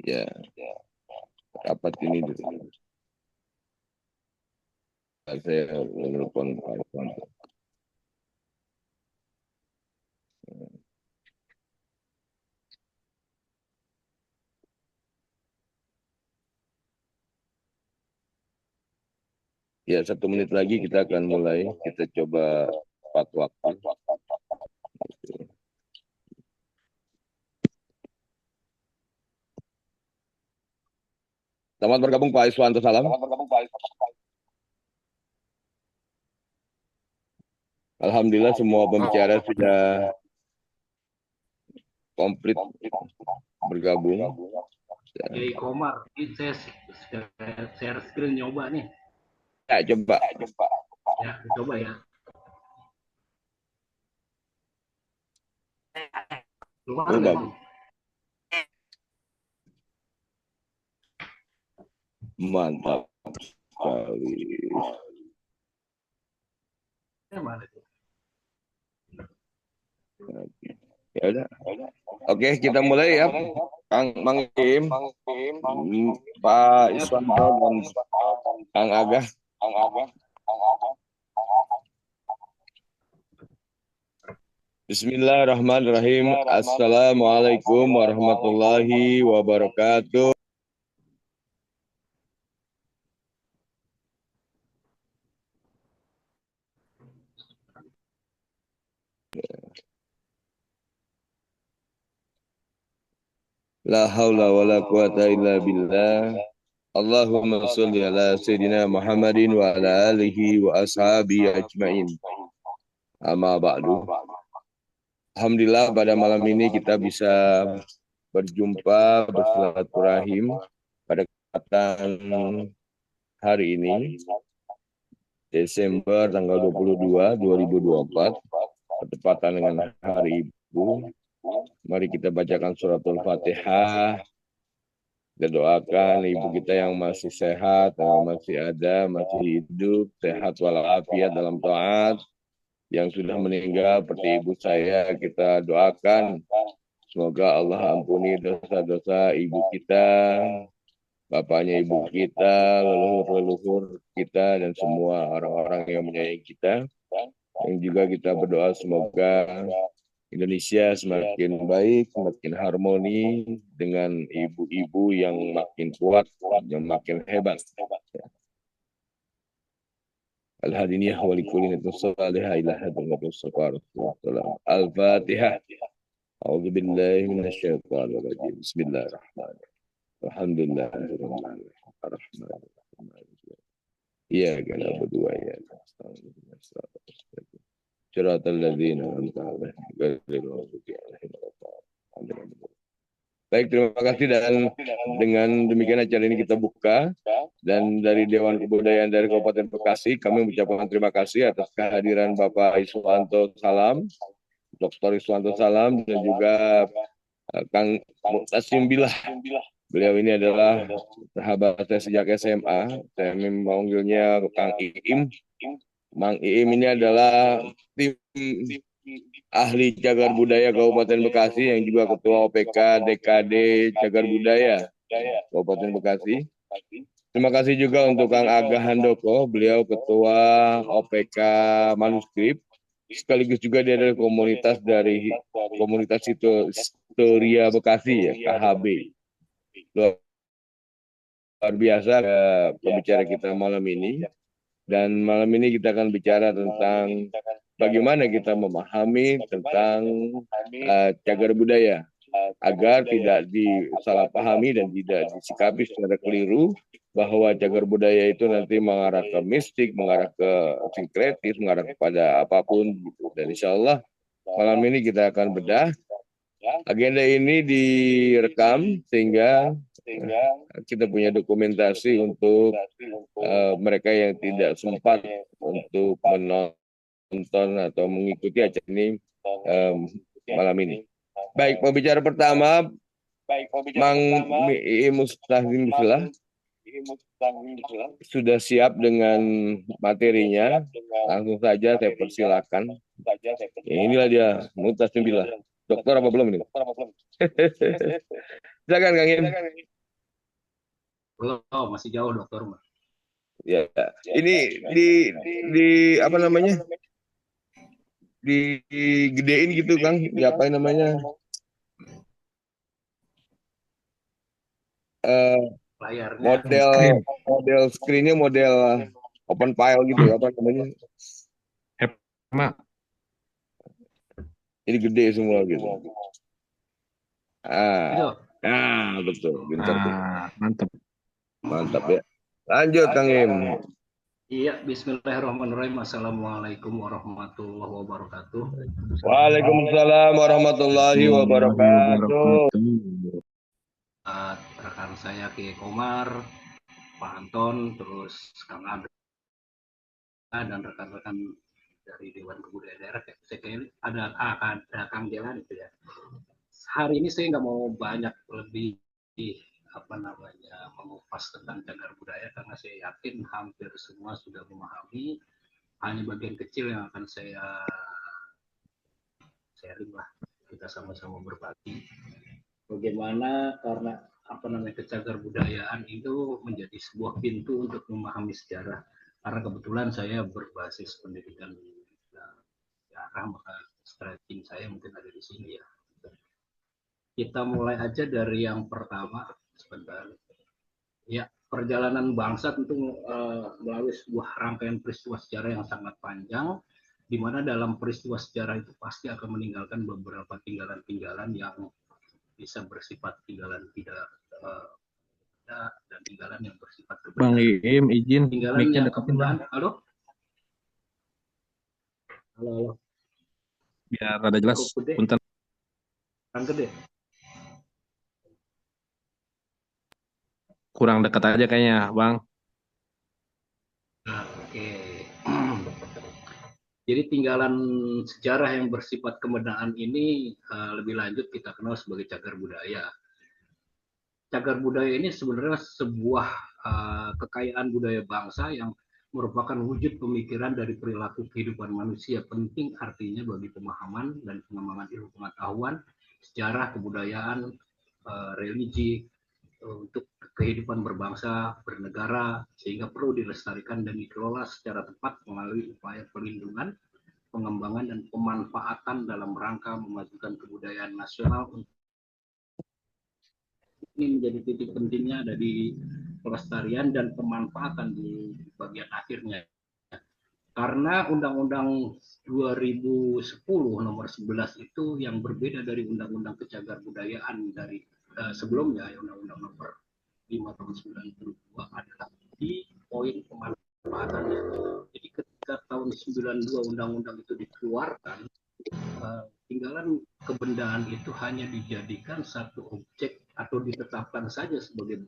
Ya, rapat ini dulu. Saya menelpon Pak Irwanto. Ya, 1 menit lagi kita akan mulai. Kita coba tepat waktu. Selamat bergabung Pak Iswanto, salam. Alhamdulillah semua pembicara sudah komplit bergabung. Jadi Komar, ini saya share screen nyoba nih. Ya, coba. Ya, coba ya. Keluar Oh, nggak tuh? bagus. Mantap sekali. Mana tuh? Ya udah. Oke, kita mulai ya. Kang Mang Im, Pak Iswanto dan Kang Aga. Bismillahirrahmanirrahim. Assalamualaikum warahmatullahi wabarakatuh. La haula wa la quwata illa billah. Allahumma sholli ala Sayyidina Muhammadin wa ala alihi wa ashabihi ajmain. Amma ba'du. Alhamdulillah pada malam ini kita bisa berjumpa bersilaturahim pada kesempatan hari ini Desember tanggal 22 2024 bertepatan dengan Hari Ibu. Mari kita bacakan suratul Fatihah. Kita doakan ibu kita yang masih sehat, yang masih ada, masih hidup, sehat walafiat dalam taat. Yang sudah meninggal seperti ibu saya, kita doakan semoga Allah ampuni dosa-dosa ibu kita, bapaknya ibu kita, leluhur-leluhur kita, dan semua orang-orang yang menyayangi kita. Yang juga kita berdoa semoga Indonesia semakin baik, semakin harmoni dengan ibu-ibu yang makin kuat, yang makin hebat. Al-hadiniyah wa likulli salihah ila hadratil safar. Al-Fatihah. A'udzu billahi minasyaitonir rajim. Bismillahirrahmanirrahim. Alhamdulillahirabbil alamin. Iyyaka na'budu wa iyyaka nasta'in. Shiratal ladzina an'amta 'alaihim ghairil maghdubi 'alaihim waladdallin. Baik, terima kasih dan dengan demikian acara ini kita buka dan dari Dewan Kebudayaan dari Kabupaten Bekasi kami mengucapkan terima kasih atas kehadiran Bapak Iswanto Salam, Dr. Iswanto Salam dan juga Kang Mutasim Billah. Beliau ini adalah sahabat saya sejak SMA. Saya memanggilnya Kang Iim. Mang Iim ini adalah tim ahli cagar budaya Kabupaten Bekasi yang juga ketua OPK DKD Cagar Budaya Kabupaten Bekasi. Terima kasih juga untuk Kang Aga Handoko, beliau ketua OPK Manuskrip. Sekaligus juga dia adalah komunitas itu Historia Bekasi ya, KHB. Luar biasa pembicara kita malam ini. Dan malam ini kita akan bicara tentang bagaimana kita memahami tentang cagar budaya agar tidak disalahpahami dan tidak disikapi secara keliru bahwa cagar budaya itu nanti mengarah ke mistik, mengarah ke sinkretis, mengarah kepada apapun gitu. Dan insya Allah malam ini kita akan bedah. Agenda ini direkam sehingga kita punya dokumentasi untuk mereka yang tidak sempat untuk menonton atau mengikuti acara ini malam ini. Baik, pembicara pertama, Mang Mustahim Bislah sudah siap dengan materinya. Langsung saja saya persilakan. Ya, inilah dia, Mustahim Bislah. Dokter apa belum ini? Silakan Kang Im. Belum, masih jauh dokter. Ya, ini di apa namanya? Digedein gitu Kang, diapain namanya? Eh, Layarnya. model Screen. model screennya model open file gitu, apa namanya? Mak. Jadi gede semua gitu. Itu. Betul, pintar tuh. Mantap. Mantap ya. Lanjut Kang Im. Iya, bismillahirrahmanirrahim. Assalamualaikum warahmatullahi wabarakatuh. Waalaikumsalam warahmatullahi wabarakatuh. Rekan saya Ki Komar, Pak Anton, terus Kang Abed, dan rekan-rekan dari Dewan Kebudayaan Daerah. Saya kira ada Kang Jalan itu ya. Hari ini saya nggak mau banyak lebih mengupas tentang cagar budaya karena saya yakin hampir semua sudah memahami. Hanya bagian kecil yang akan saya sharing lah, kita sama-sama berbagi bagaimana karena kecagar budayaan itu menjadi sebuah pintu untuk memahami sejarah, karena kebetulan saya berbasis pendidikan sejarah, maka stretching saya mungkin ada di sini ya. Kita mulai aja dari yang pertama sebentar ya. Perjalanan bangsa tentu melalui sebuah rangkaian peristiwa sejarah yang sangat panjang, di mana dalam peristiwa sejarah itu pasti akan meninggalkan beberapa tinggalan-tinggalan yang bisa bersifat tinggalan tidak dan tinggalan yang bersifat Bang kebenaran. Im, izin Tinggalan mic-nya yang deketin Bang, kebenaran. Halo, halo, biar rada jelas. cukup gede, Punten, kan gede. kurang dekat aja kayaknya, Bang. Nah, oke. Jadi tinggalan sejarah yang bersifat kebenaran ini lebih lanjut kita kenal sebagai cagar budaya. Cagar budaya ini sebenarnya sebuah kekayaan budaya bangsa yang merupakan wujud pemikiran dari perilaku kehidupan manusia, penting artinya bagi pemahaman dan pengembangan ilmu pengetahuan, sejarah, kebudayaan, religi, untuk kehidupan berbangsa, bernegara, sehingga perlu dilestarikan dan dikelola secara tepat melalui upaya pelindungan, pengembangan, dan pemanfaatan dalam rangka memajukan kebudayaan nasional. Ini menjadi titik pentingnya ada di pelestarian dan pemanfaatan di bagian akhirnya. Karena Undang-Undang 2010 nomor 11 itu yang berbeda dari Undang-Undang Kecagar Budayaan dari sebelumnya, ya, Undang-Undang nomor 5 tahun 92 adalah di poin pemanfaatannya. Jadi ketika tahun 92 undang-undang itu dikeluarkan, tinggalan kebendaan itu hanya dijadikan satu objek atau ditetapkan saja sebagai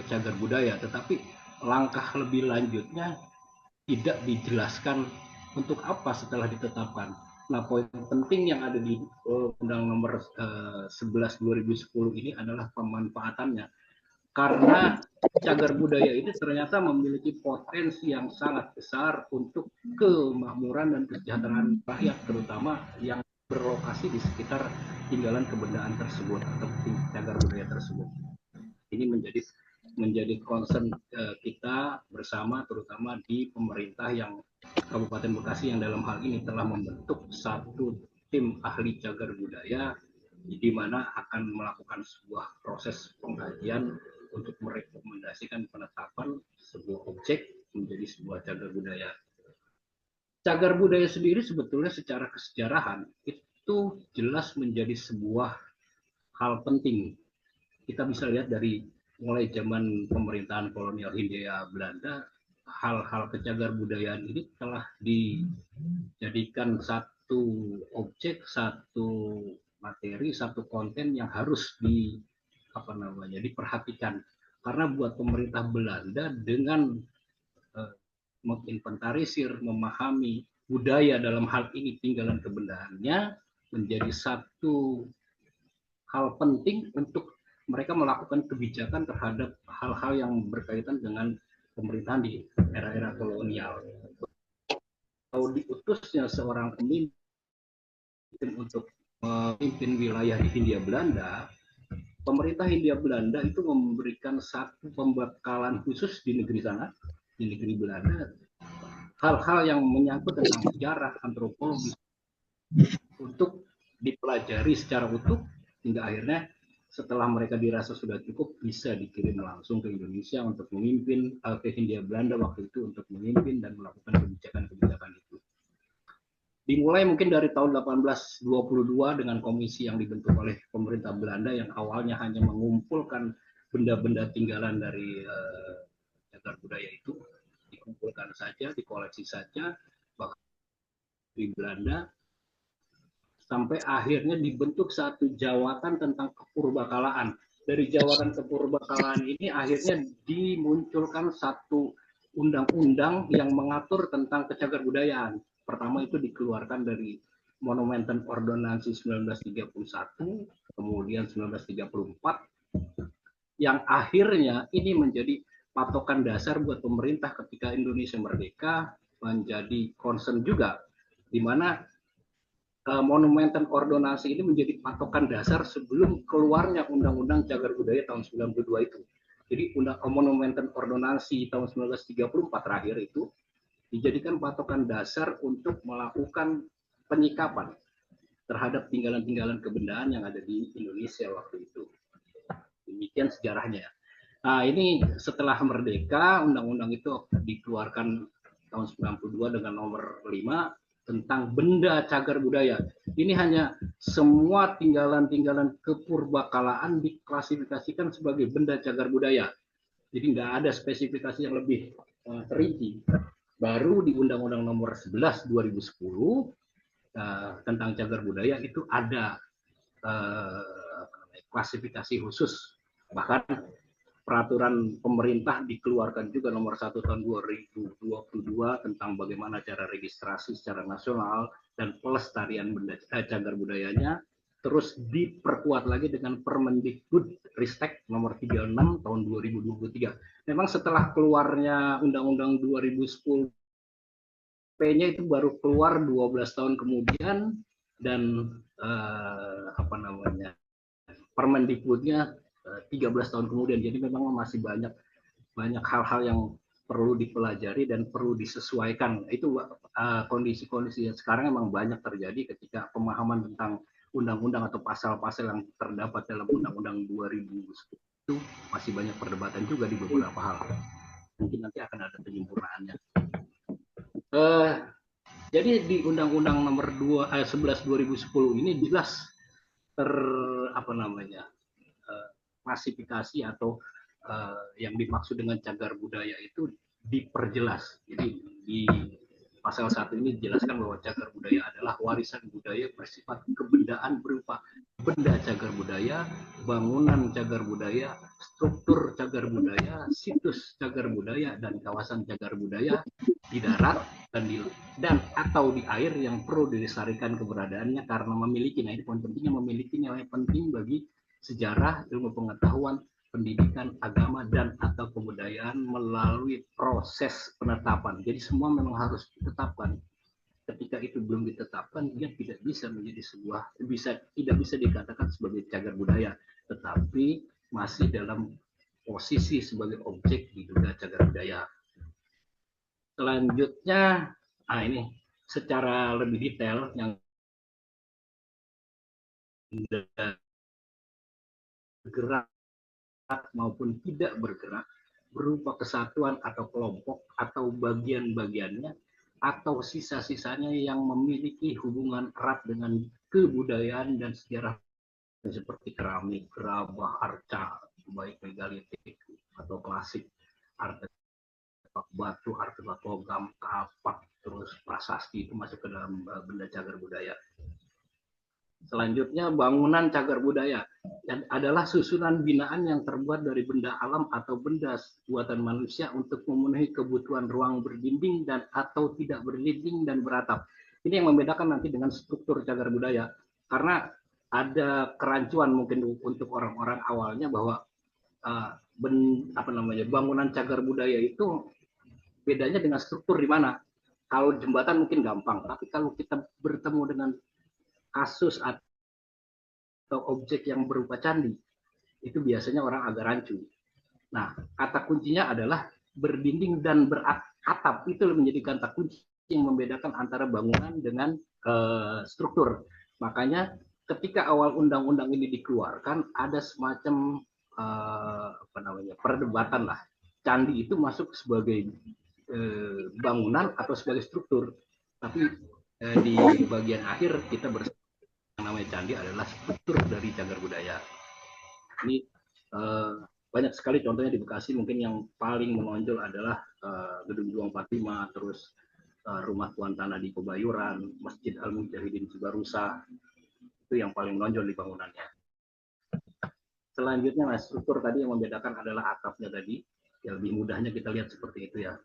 cagar budaya, tetapi langkah lebih lanjutnya tidak dijelaskan untuk apa setelah ditetapkan. Nah, poin penting yang ada di Undang Nomor 11 2010 ini adalah pemanfaatannya. Karena cagar budaya ini ternyata memiliki potensi yang sangat besar untuk kemakmuran dan kesejahteraan rakyat, terutama yang berlokasi di sekitar tinggalan kebendaan tersebut atau cagar budaya tersebut. Ini menjadi concern kita bersama, terutama di pemerintah yang Kabupaten Bekasi yang dalam hal ini telah membentuk satu tim ahli cagar budaya, di mana akan melakukan sebuah proses pengkajian untuk merekomendasikan penetapan sebuah objek menjadi sebuah cagar budaya. Cagar budaya sendiri sebetulnya secara kesejarahan itu jelas menjadi sebuah hal penting. Kita bisa lihat dari mulai zaman pemerintahan kolonial Hindia Belanda, hal-hal kecagar budayaan ini telah dijadikan satu objek, satu materi, satu konten yang harus diperhatikan. Karena buat pemerintah Belanda dengan menginventarisir, memahami budaya dalam hal ini tinggalan kebendaannya menjadi satu hal penting untuk mereka melakukan kebijakan terhadap hal-hal yang berkaitan dengan pemerintahan di era-era kolonial. Kalau diutusnya seorang pemimpin untuk memimpin wilayah di Hindia Belanda, pemerintah Hindia Belanda itu memberikan satu pembekalan khusus di negeri sana, di negeri Belanda, hal-hal yang menyangkut tentang sejarah, antropologi, untuk dipelajari secara utuh, hingga akhirnya setelah mereka dirasa sudah cukup, bisa dikirim langsung ke Indonesia untuk memimpin, ke Hindia Belanda waktu itu untuk memimpin dan melakukan kebijakan-kebijakan itu. Dimulai mungkin dari tahun 1822 dengan komisi yang dibentuk oleh pemerintah Belanda yang awalnya hanya mengumpulkan benda-benda tinggalan dari cagar budaya itu, dikumpulkan saja, dikoleksi saja, bahkan di Belanda, sampai akhirnya dibentuk satu jawatan tentang kepurbakalaan. Dari jawatan kepurbakalaan ini akhirnya dimunculkan satu undang-undang yang mengatur tentang kecagarbudayaan. Pertama itu dikeluarkan dari Monumental Ordonansi 1931, kemudian 1934, yang akhirnya ini menjadi patokan dasar buat pemerintah ketika Indonesia merdeka, menjadi concern juga, di mana Monumental Ordonansi ini menjadi patokan dasar sebelum keluarnya Undang-Undang Cagar Budaya tahun 92 itu. Jadi Monumental Ordonansi tahun 1934 terakhir itu dijadikan patokan dasar untuk melakukan penyikapan terhadap tinggalan-tinggalan kebendaan yang ada di Indonesia waktu itu. Demikian sejarahnya. Nah, ini setelah merdeka, undang-undang itu dikeluarkan tahun 92 dengan nomor 5 tentang benda cagar budaya. Ini hanya semua tinggalan-tinggalan kepurbakalaan diklasifikasikan sebagai benda cagar budaya. Jadi nggak ada spesifikasi yang lebih terinci. Baru di Undang-Undang Nomor 11 2010 tentang cagar budaya itu ada klasifikasi khusus. Bahkan peraturan pemerintah dikeluarkan juga nomor 1 tahun 2022 tentang bagaimana cara registrasi secara nasional dan pelestarian benda cagar budayanya, terus diperkuat lagi dengan Permendikbud Ristek nomor 36 tahun 2023. Memang setelah keluarnya Undang-Undang 2010 P-nya itu baru keluar 12 tahun kemudian, dan Permendikbudnya 13 tahun kemudian. Jadi memang masih banyak hal-hal yang perlu dipelajari dan perlu disesuaikan. Itu kondisi-kondisi yang sekarang memang banyak terjadi ketika pemahaman tentang undang-undang atau pasal-pasal yang terdapat dalam Undang-Undang 2010 itu masih banyak perdebatan juga di beberapa hal. Mungkin nanti akan ada penyempurnaannya. Jadi di Undang-Undang Nomor 11 2010 ini jelas klasifikasi atau yang dimaksud dengan cagar budaya itu diperjelas. Jadi di pasal 1 ini dijelaskan bahwa cagar budaya adalah warisan budaya bersifat kebendaan berupa benda cagar budaya, bangunan cagar budaya, struktur cagar budaya, situs cagar budaya, dan kawasan cagar budaya di darat dan atau di air yang perlu dilestarikan keberadaannya karena memiliki, nah ini poin pentingnya, memiliki nilai penting bagi sejarah, ilmu pengetahuan, pendidikan, agama, dan atau kebudayaan melalui proses penetapan. Jadi semua memang harus ditetapkan. Ketika itu belum ditetapkan, dia tidak bisa menjadi tidak bisa dikatakan sebagai cagar budaya, tetapi masih dalam posisi sebagai objek diduga cagar budaya. Selanjutnya, ini secara lebih detail yang bergerak maupun tidak bergerak berupa kesatuan atau kelompok atau bagian-bagiannya atau sisa-sisanya yang memiliki hubungan erat dengan kebudayaan dan sejarah seperti keramik, gerabah, arca, baik megalitik atau klasik, artefak batu, artefak logam, kapak, terus prasasti itu masuk ke dalam benda cagar budaya. Selanjutnya, bangunan cagar budaya adalah susunan binaan yang terbuat dari benda alam atau benda buatan manusia untuk memenuhi kebutuhan ruang berdinding dan atau tidak berdinding dan beratap. Ini yang membedakan nanti dengan struktur cagar budaya, karena ada kerancuan mungkin untuk orang-orang awalnya bahwa bangunan cagar budaya itu bedanya dengan struktur di mana. Kalau jembatan mungkin gampang, tapi kalau kita bertemu dengan kasus atau objek yang berupa candi, itu biasanya orang agak rancu. Nah, kata kuncinya adalah berdinding dan beratap, itu menjadi kata kunci yang membedakan antara bangunan dengan struktur. Makanya ketika awal undang-undang ini dikeluarkan, ada semacam perdebatan lah. Candi itu masuk sebagai bangunan atau sebagai struktur. Tapi di bagian akhir kita bersama yang namanya candi adalah struktur dari cagar budaya. Ini banyak sekali contohnya di Bekasi. Mungkin yang paling menonjol adalah Gedung 245, terus Rumah Tuan Tanah di Kebayuran, Masjid Al-Mujahidin Cibarusa, itu yang paling menonjol di bangunannya. Selanjutnya, nah, struktur tadi yang membedakan adalah atapnya tadi. Ya, lebih mudahnya kita lihat seperti itu ya.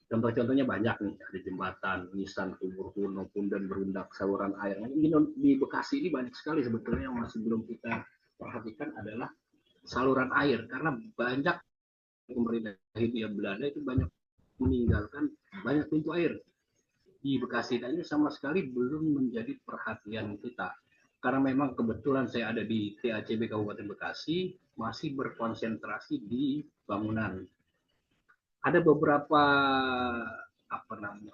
Contoh-contohnya banyak nih, ada jembatan, nisan, kubur kuno, pundan berundak, saluran air. Di Bekasi ini banyak sekali sebetulnya yang masih belum kita perhatikan adalah saluran air, karena banyak pemerintah Hindia Belanda itu banyak meninggalkan banyak pintu air di Bekasi, dan ini sama sekali belum menjadi perhatian kita. Karena memang kebetulan saya ada di TACB Kabupaten Bekasi, masih berkonsentrasi di bangunan. Ada beberapa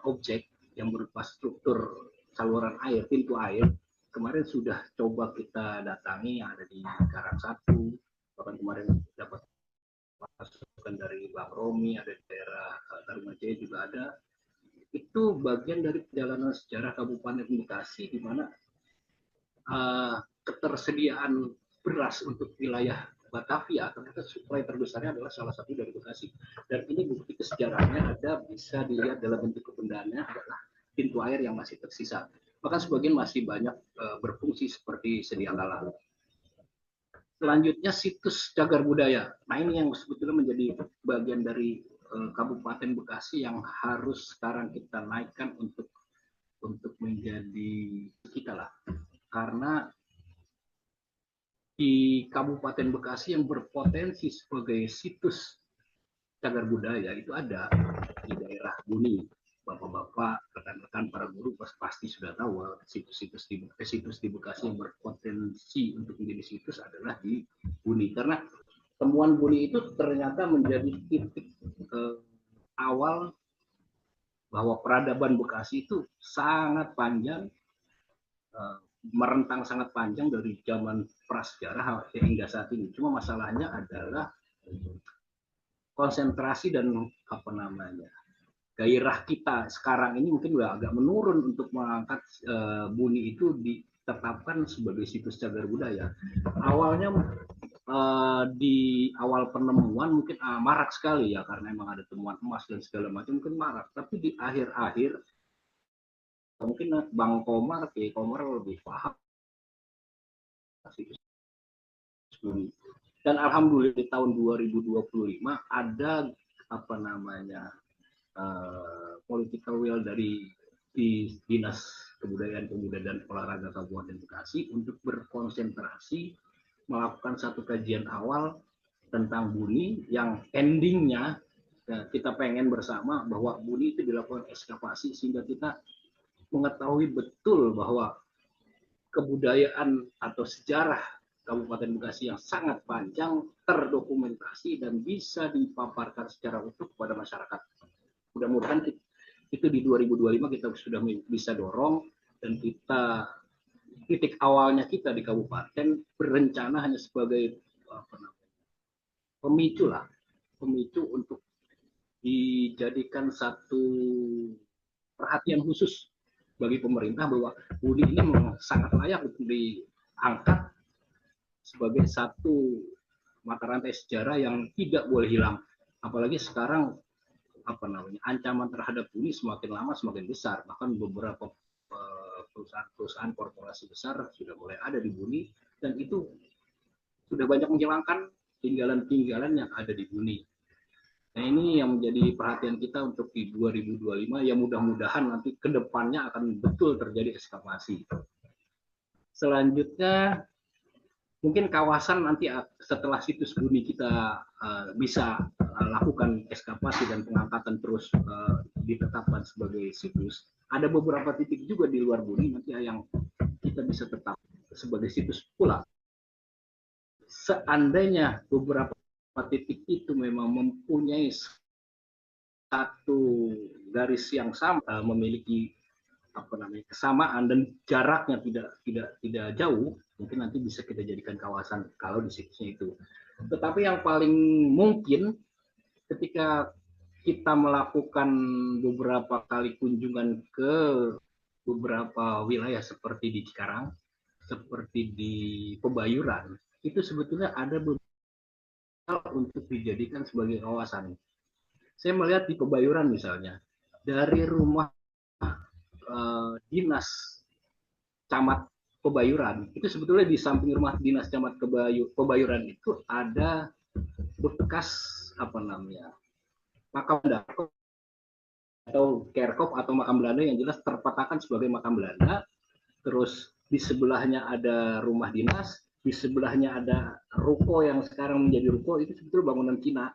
objek yang berupa struktur saluran air, pintu air. Kemarin sudah coba kita datangi, yang ada di Karang Satu, bahkan kemarin dapat masukan dari Bang Romi, ada di daerah Tarumajaya juga ada. Itu bagian dari perjalanan sejarah Kabupaten Bekasi, di mana ketersediaan beras untuk wilayah Batavia, ternyata suplai terbesarnya adalah salah satu dari Bekasi. Dan ini bukti kesejarahnya ada, bisa dilihat dalam bentuk kebendaannya adalah pintu air yang masih tersisa. Bahkan sebagian masih banyak berfungsi seperti sedia kala. Selanjutnya situs cagar budaya. Nah, ini yang sebetulnya menjadi bagian dari Kabupaten Bekasi yang harus sekarang kita naikkan untuk menjadi kita lah. Karena di Kabupaten Bekasi yang berpotensi sebagai situs cagar budaya itu ada di daerah Buni. Bapak-bapak, rekan-rekan para guru pasti sudah tahu situs di Bekasi yang berpotensi untuk menjadi situs adalah di Buni. Karena temuan Buni itu ternyata menjadi titik awal bahwa peradaban Bekasi itu sangat panjang, merentang sangat panjang dari zaman prasejarah hingga saat ini. Cuma masalahnya adalah konsentrasi dan gairah kita sekarang ini mungkin udah agak menurun untuk mengangkat Buni itu ditetapkan sebagai situs cagar budaya. Awalnya di awal penemuan mungkin marak sekali ya, karena memang ada temuan emas dan segala macam, mungkin marak. Tapi di akhir-akhir mungkin Bang Komar lebih paham situs Buni. Dan alhamdulillah di tahun 2025 ada political will dari Dinas Kebudayaan, Pemuda dan Olahraga Kabupaten Bekasi untuk berkonsentrasi melakukan satu kajian awal tentang Buni yang endingnya kita pengen bersama bahwa Buni itu dilakukan ekskavasi sehingga kita mengetahui betul bahwa kebudayaan atau sejarah Kabupaten Bekasi yang sangat panjang terdokumentasi dan bisa dipaparkan secara utuh kepada masyarakat. Mudah-mudahan itu di 2025 kita sudah bisa dorong, dan kita titik awalnya kita di kabupaten berencana hanya sebagai pemicu untuk dijadikan satu perhatian khusus bagi pemerintah bahwa Buni ini memang sangat layak untuk diangkat sebagai satu mata rantai sejarah yang tidak boleh hilang. Apalagi sekarang ancaman terhadap Buni semakin lama semakin besar. Bahkan beberapa perusahaan korporasi besar sudah mulai ada di Buni, dan itu sudah banyak menghilangkan tinggalan-tinggalan yang ada di Buni. Nah, ini yang menjadi perhatian kita untuk di 2025, ya mudah-mudahan nanti ke depannya akan betul terjadi ekskavasi. Selanjutnya mungkin kawasan nanti setelah situs Buni kita bisa lakukan ekskavasi dan pengangkatan terus ditetapkan sebagai situs, ada beberapa titik juga di luar Buni nanti yang kita bisa tetap sebagai situs pula. seandainya beberapa titik itu memang mempunyai satu garis yang sama, memiliki kesamaan dan jaraknya tidak jauh, mungkin nanti bisa kita jadikan kawasan kalau di situsnya itu. Tetapi yang paling mungkin ketika kita melakukan beberapa kali kunjungan ke beberapa wilayah seperti di Cikarang, seperti di Pebayuran, itu sebetulnya ada beberapa untuk dijadikan sebagai kawasan. Saya melihat di Pebayuran misalnya, dari rumah dinas camat Pebayuran, itu sebetulnya di samping rumah dinas camat Pebayuran itu ada bekas makam Belanda atau kerkop atau makam Belanda yang jelas terpetakan sebagai makam Belanda. Terus di sebelahnya ada rumah dinas, di sebelahnya ada ruko yang sekarang menjadi ruko, itu sebetulnya bangunan Cina.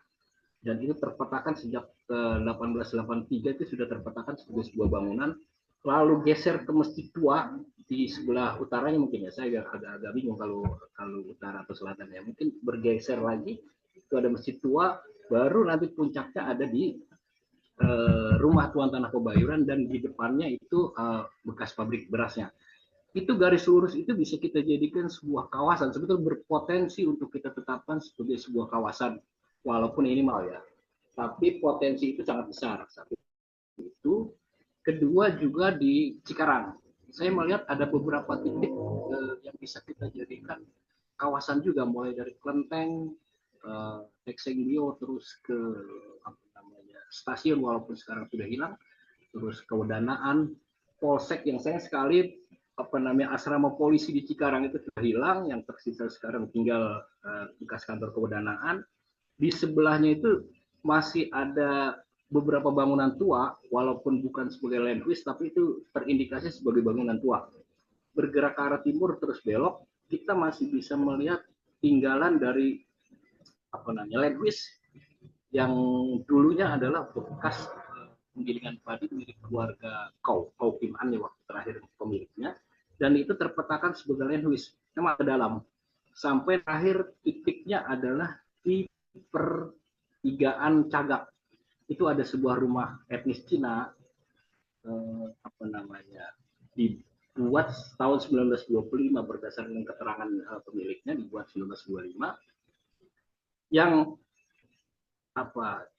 Dan itu terpetakan sejak 1883 itu sudah terpetakan sebagai sebuah bangunan. Lalu geser ke Masjid Tua di sebelah utaranya mungkin ya, saya agak bingung kalau utara atau selatan ya. Mungkin bergeser lagi itu ada Masjid Tua, baru nanti puncaknya ada di rumah Tuan Tanah Pebayuran dan di depannya itu bekas pabrik berasnya. Itu garis lurus itu bisa kita jadikan sebuah kawasan, sebetulnya berpotensi untuk kita tetapkan sebagai sebuah kawasan, walaupun ini mal ya, tapi potensi itu sangat besar. Satu itu, kedua juga di Cikarang, saya melihat ada beberapa titik yang bisa kita jadikan kawasan juga, mulai dari Klenteng, Teksengbio, terus ke stasiun walaupun sekarang sudah hilang, terus kewedanaan, polsek yang sayang sekali asrama polisi di Cikarang itu sudah hilang, yang tersisa sekarang tinggal bekas kantor kewedanaan. Di sebelahnya itu masih ada beberapa bangunan tua, walaupun bukan sebagai land use, tapi itu terindikasi sebagai bangunan tua. Bergerak ke arah timur terus belok, kita masih bisa melihat tinggalan dari land use yang dulunya adalah bekas penggilingan padi milik keluarga Kim An waktu terakhir pemiliknya, dan itu terpetakan sebagai land use memang ke dalam sampai terakhir titiknya adalah di pertigaan Cagak. Itu ada sebuah rumah etnis Cina dibuat tahun 1925 berdasarkan keterangan pemiliknya, dibuat 1925, yang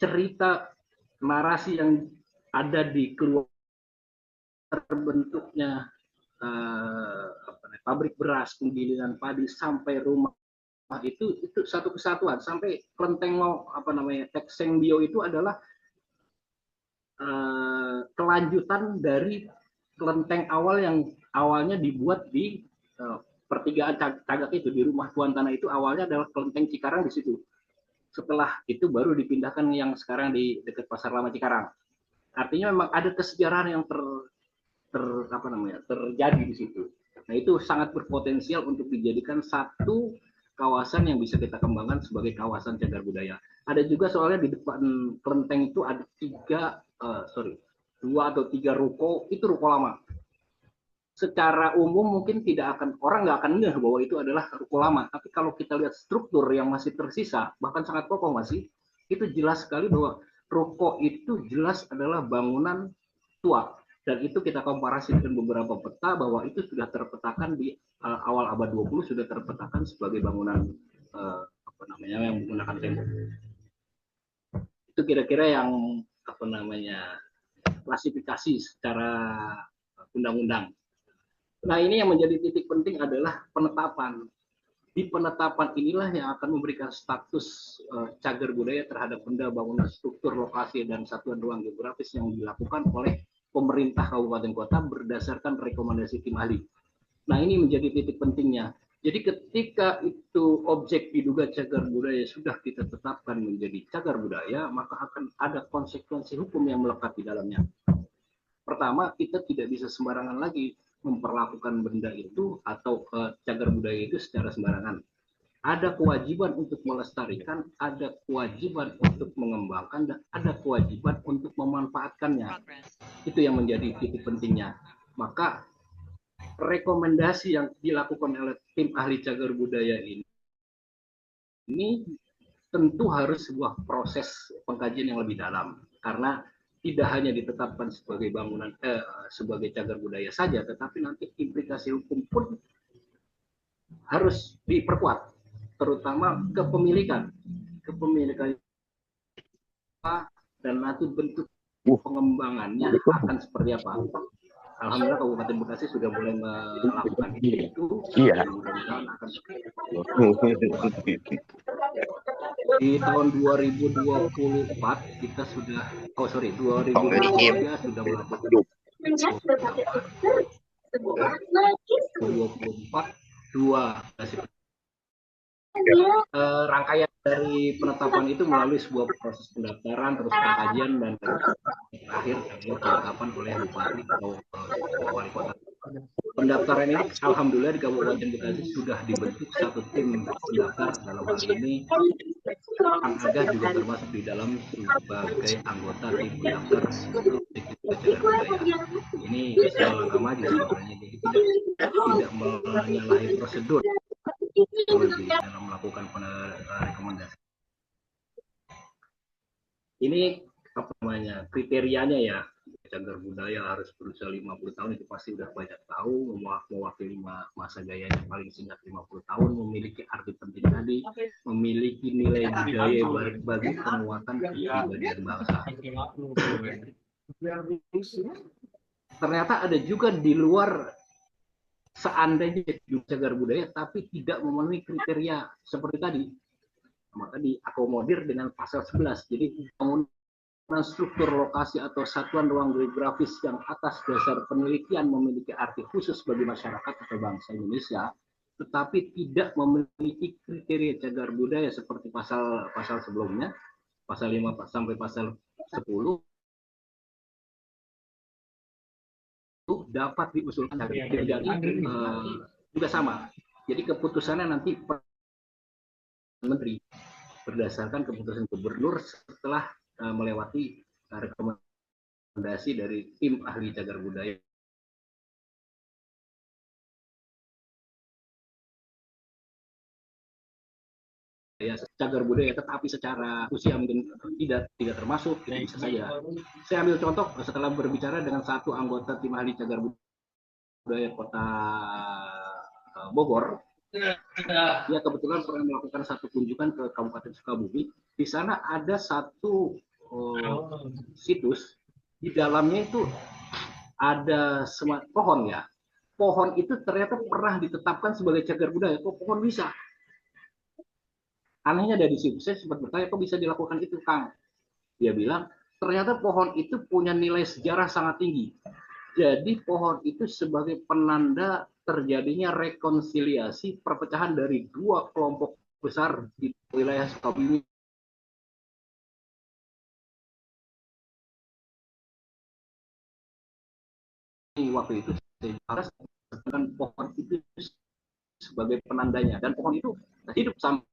cerita narasi yang ada di keluar terbentuknya pabrik beras, penggilingan padi sampai rumah itu satu kesatuan. Sampai Klenteng Teksengbio itu adalah kelanjutan dari kelenteng awal yang awalnya dibuat di pertigaan Cagak itu, di rumah Tuan Tanah itu awalnya adalah kelenteng Cikarang di situ. Setelah itu baru dipindahkan yang sekarang di dekat Pasar Lama Cikarang. Artinya memang ada kesejarahan yang terjadi di situ. Nah, itu sangat berpotensial untuk dijadikan satu kawasan yang bisa kita kembangkan sebagai kawasan cagar budaya. Ada juga soalnya di depan kelenteng itu ada dua atau tiga ruko, itu ruko lama. Secara umum mungkin orang nggak akan ngeh bahwa itu adalah ruko lama, tapi kalau kita lihat struktur yang masih tersisa, bahkan sangat kokoh masih, itu jelas sekali bahwa ruko itu jelas adalah bangunan tua. Dan itu kita komparasi dengan beberapa peta bahwa itu sudah terpetakan di awal abad 20, sudah terpetakan sebagai bangunan yang menggunakan tembok. Itu kira-kira yang klasifikasi secara undang-undang. Nah, ini yang menjadi titik penting adalah penetapan. Di penetapan inilah yang akan memberikan status cagar budaya terhadap benda, bangunan, struktur, lokasi, dan satuan ruang geografis yang dilakukan oleh pemerintah kabupaten kota berdasarkan rekomendasi tim ahli. Nah, ini menjadi titik pentingnya. Jadi ketika itu objek diduga cagar budaya sudah kita tetapkan menjadi cagar budaya, maka akan ada konsekuensi hukum yang melekat di dalamnya. Pertama, kita tidak bisa sembarangan lagi memperlakukan benda itu atau cagar budaya itu secara sembarangan. Ada kewajiban untuk melestarikan, ada kewajiban untuk mengembangkan, dan ada kewajiban untuk memanfaatkannya. Itu yang menjadi titik pentingnya. Maka rekomendasi yang dilakukan oleh tim ahli cagar budaya ini ini tentu harus sebuah proses pengkajian yang lebih dalam, karena tidak hanya ditetapkan sebagai bangunan sebagai cagar budaya saja, tetapi nanti implikasi hukum pun harus diperkuat, terutama kepemilikan dan nanti bentuk pengembangannya akan seperti apa. Alhamdulillah Kabupaten Bekasi sudah mulai melakukan itu. Iya. Mudah-mudahan akan di tahun 2024 kita sudah 2023 sudah melakukan 2024 dua rangkaian dari penetapan itu melalui sebuah proses pendaftaran, terus pengkajian, dan terakhir penetapan oleh bupati atau wali kota. Pendaftaran ini alhamdulillah di Kabupaten Bekasi sudah dibentuk satu tim pendaftar. Dalam hal ini Kang Aga juga termasuk di dalam sebagai anggota tim pendaftar cagar budaya. Ini langkah maju sebenarnya, jadi tidak menyalahi prosedur dalam melakukan rekomendasi. Ini apa namanya, kriterianya ya, cagar budaya harus berusia 50 tahun itu pasti udah banyak tahu, mewakili masa gayanya paling singkat 50 tahun, memiliki arti penting tadi, memiliki nilai budaya bagi penguatan kepribadian bangsa. Ternyata ada juga di luar, seandainya cagar budaya tapi tidak memenuhi kriteria seperti tadi, maka diakomodir dengan pasal 11. Jadi bangunan struktur lokasi atau satuan ruang geografis yang atas dasar penelitian memiliki arti khusus bagi masyarakat atau bangsa Indonesia, tetapi tidak memiliki kriteria cagar budaya seperti pasal sebelumnya, pasal 5 sampai pasal 10, dapat diusulkan jadi juga sama. Jadi keputusannya nanti menteri berdasarkan keputusan gubernur setelah melewati rekomendasi dari tim ahli cagar budaya. Ya, cagar budaya, tetapi secara usia mungkin tidak termasuk, itu bisa saja. Saya ambil contoh setelah berbicara dengan satu anggota tim ahli cagar budaya Kota Bogor. Ya, kebetulan pernah melakukan satu kunjungan ke Kabupaten Sukabumi. Di sana ada satu situs, di dalamnya itu ada pohon ya. Pohon itu ternyata pernah ditetapkan sebagai cagar budaya. Kok pohon bisa? Anehnya dari situ, saya sempat bertanya, kok bisa dilakukan itu, Kang? Dia bilang, ternyata pohon itu punya nilai sejarah sangat tinggi. Jadi pohon itu sebagai penanda terjadinya rekonsiliasi perpecahan dari dua kelompok besar di wilayah Sukabumi. Waktu itu saya dengan pohon itu sebagai penandanya, dan pohon itu hidup sampai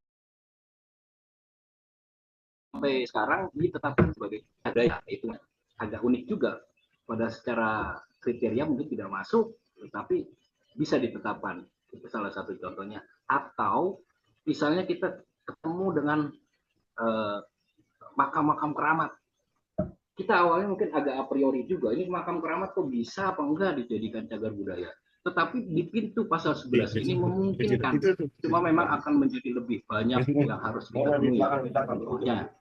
sekarang ditetapkan sebagai cagar. Itu agak unik juga, pada secara kriteria mungkin tidak masuk, tetapi bisa ditetapkan. Itu salah satu contohnya. Atau misalnya kita ketemu dengan makam-makam keramat, kita awalnya mungkin agak a priori juga, ini makam keramat kok bisa apa enggak dijadikan cagar budaya. Tetapi di pintu pasal 11 ini memungkinkan, cuma memang akan menjadi lebih banyak yang harus kita temui. Contohnya,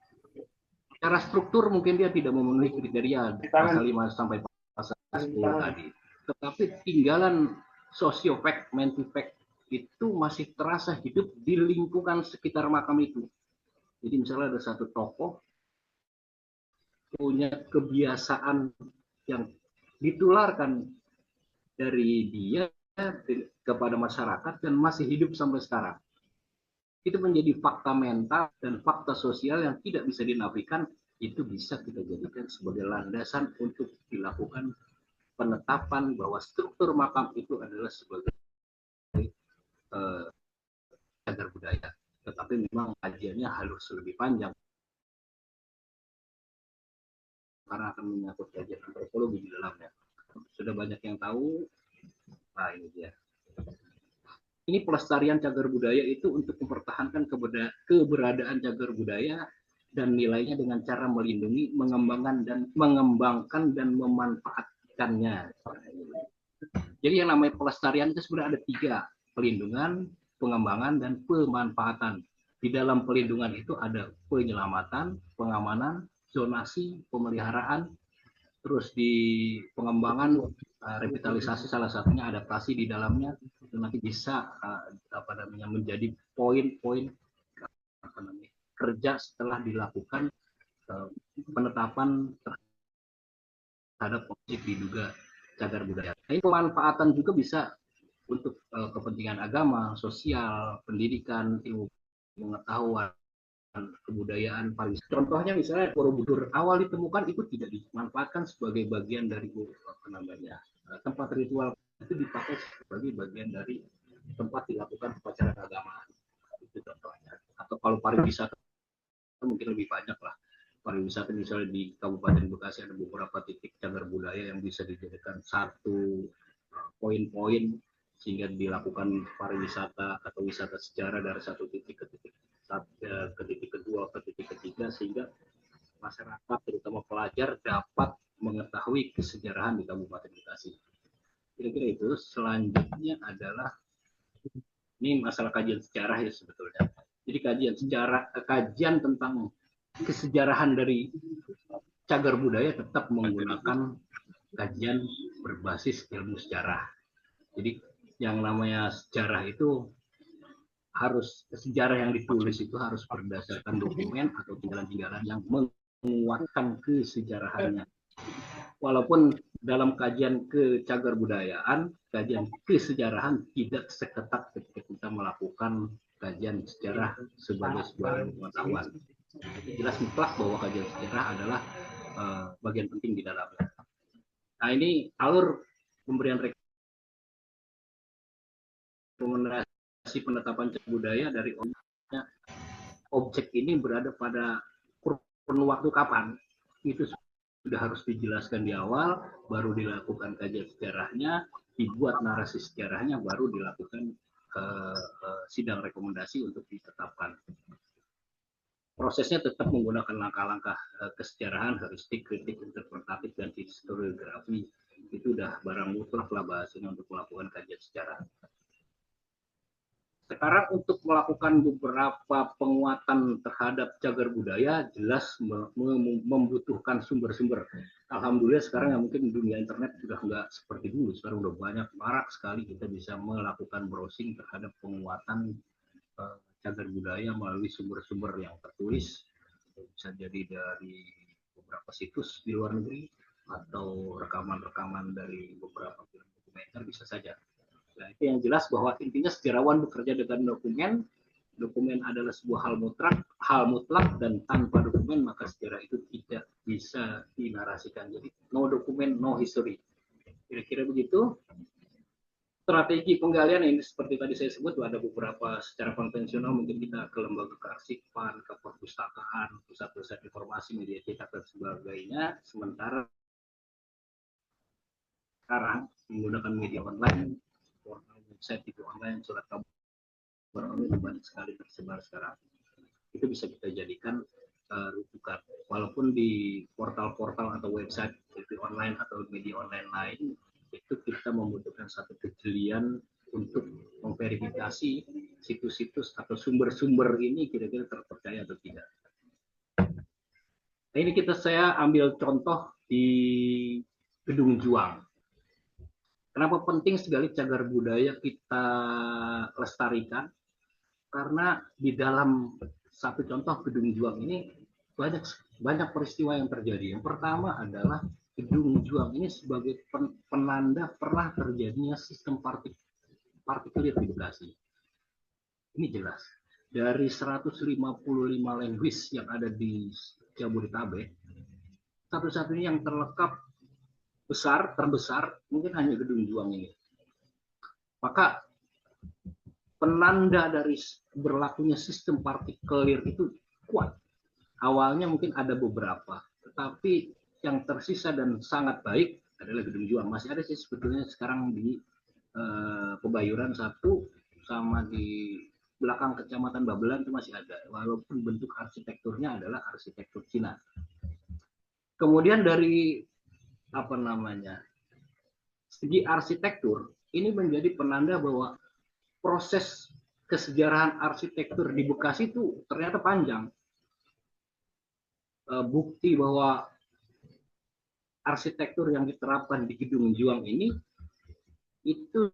secara struktur mungkin dia tidak memenuhi kriteria pasal 5 sampai pasal 10 tadi. Tetapi tinggalan sosiofact, mentifact itu masih terasa hidup di lingkungan sekitar makam itu. Jadi misalnya ada satu tokoh punya kebiasaan yang ditularkan dari dia kepada masyarakat dan masih hidup sampai sekarang. Itu menjadi fakta mental dan fakta sosial yang tidak bisa dinafikan. Itu bisa kita jadikan sebagai landasan untuk dilakukan penetapan bahwa struktur makam itu adalah sebagai cagar budaya. Tetapi memang kajiannya harus lebih panjang karena akan menyangkut kajian antropologi di dalamnya. Sudah banyak yang tahu. Nah, ini dia. ini pelestarian cagar budaya itu untuk mempertahankan keberadaan cagar budaya dan nilainya dengan cara melindungi, mengembangkan dan memanfaatkannya. Jadi yang namanya pelestarian itu sebenarnya ada 3, pelindungan, pengembangan, dan pemanfaatan. Di dalam pelindungan itu ada penyelamatan, pengamanan, zonasi, pemeliharaan, terus di pengembangan revitalisasi salah satunya adaptasi di dalamnya, dan nanti bisa menjadi poin-poin kerja setelah dilakukan penetapan terhadap objek diduga cagar budaya. Ini pemanfaatan juga bisa untuk kepentingan agama, sosial, pendidikan, ilmu pengetahuan, kebudayaan, pariwisata. Contohnya misalnya Borobudur awal ditemukan itu tidak dimanfaatkan sebagai bagian dari tempat ritual, itu dipakai sebagai bagian dari tempat dilakukan upacara keagamaan. Itu contohnya. Atau kalau pariwisata mungkin lebih banyak lah. Pariwisata misalnya di Kabupaten Bekasi ada beberapa titik cagar budaya yang bisa dijadikan satu poin-poin sehingga dilakukan pariwisata atau wisata sejarah dari satu titik ke titik kedua ke titik ketiga, sehingga masyarakat terutama pelajar dapat mengetahui kesejarahan di Kabupaten Bekasi. Kira-kira itu. Selanjutnya adalah ini masalah kajian sejarah ya sebetulnya. Jadi kajian tentang kesejarahan dari cagar budaya tetap menggunakan kajian berbasis ilmu sejarah. Jadi yang namanya sejarah itu sejarah yang ditulis itu harus berdasarkan dokumen atau tinggalan-tinggalan yang menguatkan kesejarahannya. Walaupun dalam kajian cagar budayaan, kajian kesejarahan tidak seketat ketika kita melakukan kajian sejarah sebagai sebuah pengetahuan. Jelas mutlak bahwa kajian sejarah adalah bagian penting di dalamnya. Nah, ini alur pemberian rekomendasi penetapan cagar budaya dari objek ini berada pada kurun waktu kapan, itu sudah harus dijelaskan di awal, baru dilakukan kajian sejarahnya, dibuat narasi sejarahnya, baru dilakukan sidang rekomendasi untuk ditetapkan. Prosesnya tetap menggunakan langkah-langkah kesejarahan, heuristik, kritik, interpretatif, dan historiografi. Itu udah barang mutlak lah bahasanya untuk melakukan kajian sejarah. Sekarang untuk melakukan beberapa penguatan terhadap cagar budaya jelas membutuhkan sumber-sumber. Alhamdulillah sekarang ya mungkin dunia internet sudah nggak seperti dulu. Sekarang udah banyak, marak sekali kita bisa melakukan browsing terhadap penguatan cagar budaya melalui sumber-sumber yang tertulis. Bisa jadi dari beberapa situs di luar negeri atau rekaman-rekaman dari beberapa film dokumenter, bisa saja. Nah, itu yang jelas bahwa intinya sejarawan bekerja dengan dokumen. Dokumen adalah sebuah hal mutlak, dan tanpa dokumen maka sejarah itu tidak bisa dinarasikan. Jadi no dokumen, no history. Kira-kira begitu. Strategi penggalian ini seperti tadi saya sebut, ada beberapa secara konvensional, mungkin kita ke lembaga kearsipan, ke perpustakaan, pusat-pusat informasi, media cetak dan sebagainya. Sementara sekarang menggunakan media online, portal website itu online, surat kabar online banyak sekali tersebar sekarang. Itu bisa kita jadikan rujukan. Walaupun di portal-portal atau website TV online atau media online lain itu kita membutuhkan satu kejelian untuk memverifikasi situs-situs atau sumber-sumber ini kira-kira terpercaya atau tidak. Nah, ini saya ambil contoh di Gedung Juang. Kenapa penting sekali cagar budaya kita lestarikan? Karena di dalam satu contoh Gedung Juang ini banyak peristiwa yang terjadi. Yang pertama adalah Gedung Juang ini sebagai penanda pernah terjadinya sistem partikelir di Bekasi. Ini jelas. Dari 155 linguis yang ada di Jabodetabek, satu-satunya yang terbesar mungkin hanya Gedung Juang ini. Maka penanda dari berlakunya sistem partikelir itu kuat. Awalnya mungkin ada beberapa, tetapi yang tersisa dan sangat baik adalah Gedung Juang. Masih ada sih sebetulnya sekarang di Kebayoran satu sama di belakang Kecamatan Babelan itu masih ada, walaupun bentuk arsitekturnya adalah arsitektur Cina. Kemudian dari segi arsitektur ini menjadi penanda bahwa proses kesejarahan arsitektur di Bekasi itu ternyata panjang. Bukti bahwa arsitektur yang diterapkan di Gedung Juang ini itu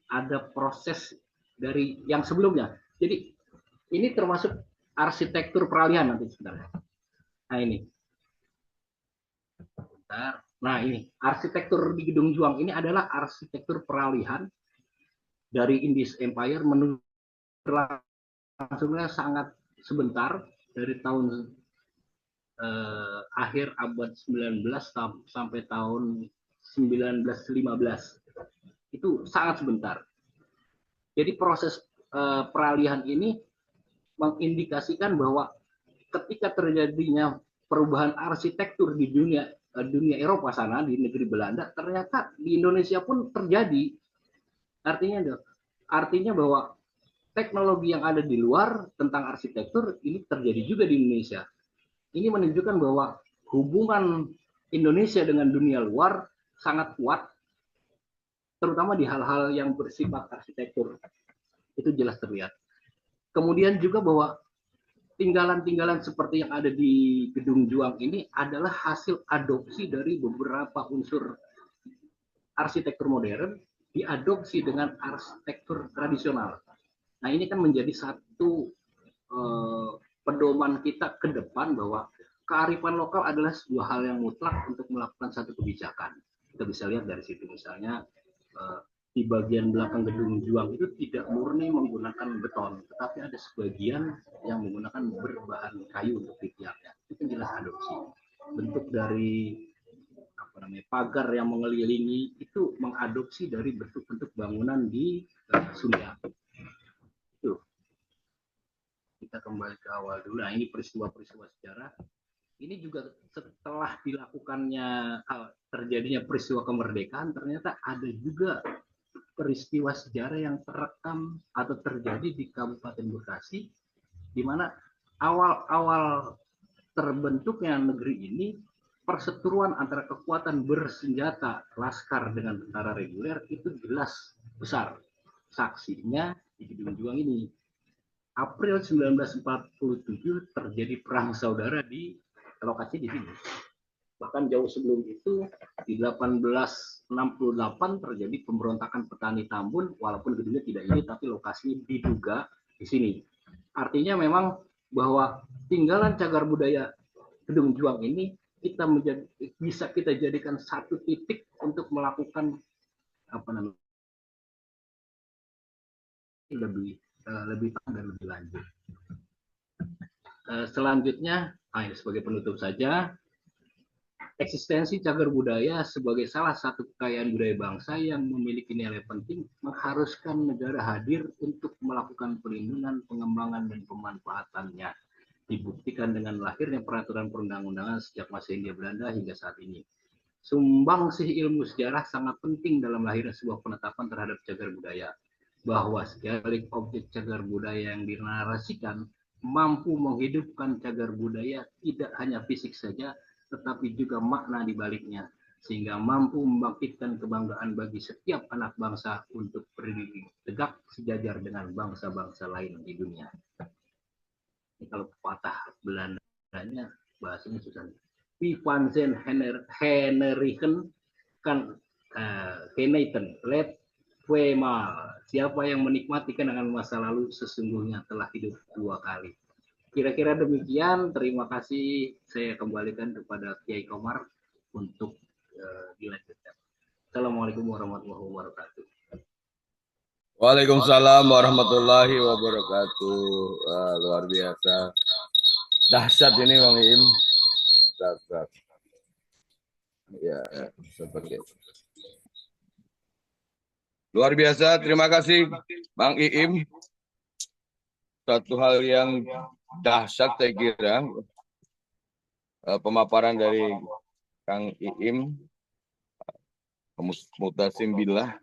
ada proses dari yang sebelumnya. Jadi ini termasuk arsitektur peralihan nanti sebenarnya. Nah ini. Nah ini arsitektur di Gedung Juang ini adalah arsitektur peralihan dari Indies Empire menuju langsungnya sangat sebentar dari tahun akhir abad 19 sampai tahun 1915. Itu sangat sebentar. Jadi proses peralihan ini mengindikasikan bahwa ketika terjadinya perubahan arsitektur di dunia Eropa sana, di negeri Belanda, ternyata di Indonesia pun terjadi. Artinya bahwa teknologi yang ada di luar tentang arsitektur ini terjadi juga di Indonesia. Ini menunjukkan bahwa hubungan Indonesia dengan dunia luar sangat kuat, terutama di hal-hal yang bersifat arsitektur. Itu jelas terlihat. Kemudian juga bahwa tinggalan-tinggalan seperti yang ada di Gedung Juang ini adalah hasil adopsi dari beberapa unsur arsitektur modern diadopsi dengan arsitektur tradisional. Nah ini kan menjadi satu pedoman kita ke depan bahwa kearifan lokal adalah sebuah hal yang mutlak untuk melakukan satu kebijakan. Kita bisa lihat dari situ misalnya di bagian belakang Gedung Juang itu tidak murni menggunakan beton, tetapi ada sebagian yang menggunakan berbahan kayu untuk di tiangnya. Itu jelas adopsi. Bentuk dari pagar yang mengelilingi itu mengadopsi dari bentuk-bentuk bangunan di Sunda. Itu. Kita kembali ke awal dulu. Nah, ini peristiwa-peristiwa sejarah. Ini juga setelah dilakukannya terjadinya peristiwa kemerdekaan, ternyata ada juga peristiwa sejarah yang terekam atau terjadi di Kabupaten Bekasi, di mana awal-awal terbentuknya negeri ini, perseteruan antara kekuatan bersenjata laskar dengan tentara reguler itu jelas besar. Saksinya di Gedung Juang ini. April 1947 terjadi perang saudara di lokasi di sini. Bahkan jauh sebelum itu, di 1868 terjadi pemberontakan petani Tambun, walaupun gedungnya tidak ini, tapi lokasinya diduga di sini. Artinya memang bahwa tinggalan cagar budaya Gedung Juang ini bisa kita jadikan satu titik untuk melakukan lebih dan lebih lanjut. Selanjutnya, sebagai penutup saja, eksistensi cagar budaya sebagai salah satu kekayaan budaya bangsa yang memiliki nilai penting mengharuskan negara hadir untuk melakukan perlindungan, pengembangan, dan pemanfaatannya. Dibuktikan dengan lahirnya peraturan perundang-undangan sejak masa Hindia Belanda hingga saat ini. Sumbangsih ilmu sejarah sangat penting dalam lahirnya sebuah penetapan terhadap cagar budaya. Bahwa segala objek cagar budaya yang dinarasikan mampu menghidupkan cagar budaya tidak hanya fisik saja, tetapi juga makna di baliknya, sehingga mampu membangkitkan kebanggaan bagi setiap anak bangsa untuk berdiri tegak sejajar dengan bangsa-bangsa lain di dunia. Ini kalau patah Belandanya bahasanya susah. Wie van zijn Henerichen kan Keneten let Tweemaal. Siapa yang menikmati kenangan masa lalu sesungguhnya telah hidup dua kali. Kira-kira demikian. Terima kasih. Saya kembalikan kepada Kiai Komar untuk dilanjutkan. Assalamualaikum warahmatullahi wabarakatuh. Waalaikumsalam warahmatullahi wabarakatuh. Luar biasa. Dahsyat ini Bang Iim. Dahsyat. Ya, seperti itu. Luar biasa, terima kasih Bang Iim. Satu hal yang dahsyat saya kira, pemaparan dari Kang Iim, Mutasim Billah,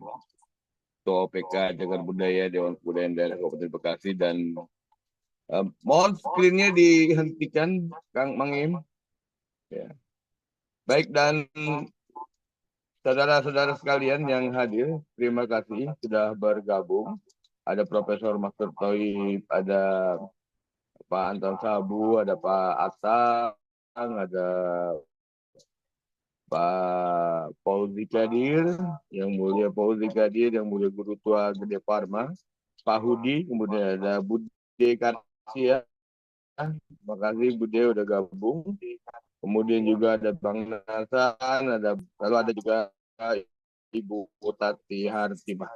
Ketua OPK Cagar Budaya Dewan Kebudayaan Daerah Kabupaten Bekasi, dan mohon screen-nya dihentikan, Kang Mangim. Ya. Baik, dan saudara-saudara sekalian yang hadir, terima kasih sudah bergabung. Ada Profesor Master Toib, ada Pak Anton Sabu, ada Pak Atang, ada Pak Fauzi Kadir, yang mulia Fauzi Kadir, yang mulia Guru Tua Gede Parma, Pak Hudi, kemudian ada Bude Karsia. Terima kasih Bude udah gabung. Kemudian juga ada Bang Nasan, lalu ada juga Ibu Tati Hartimah.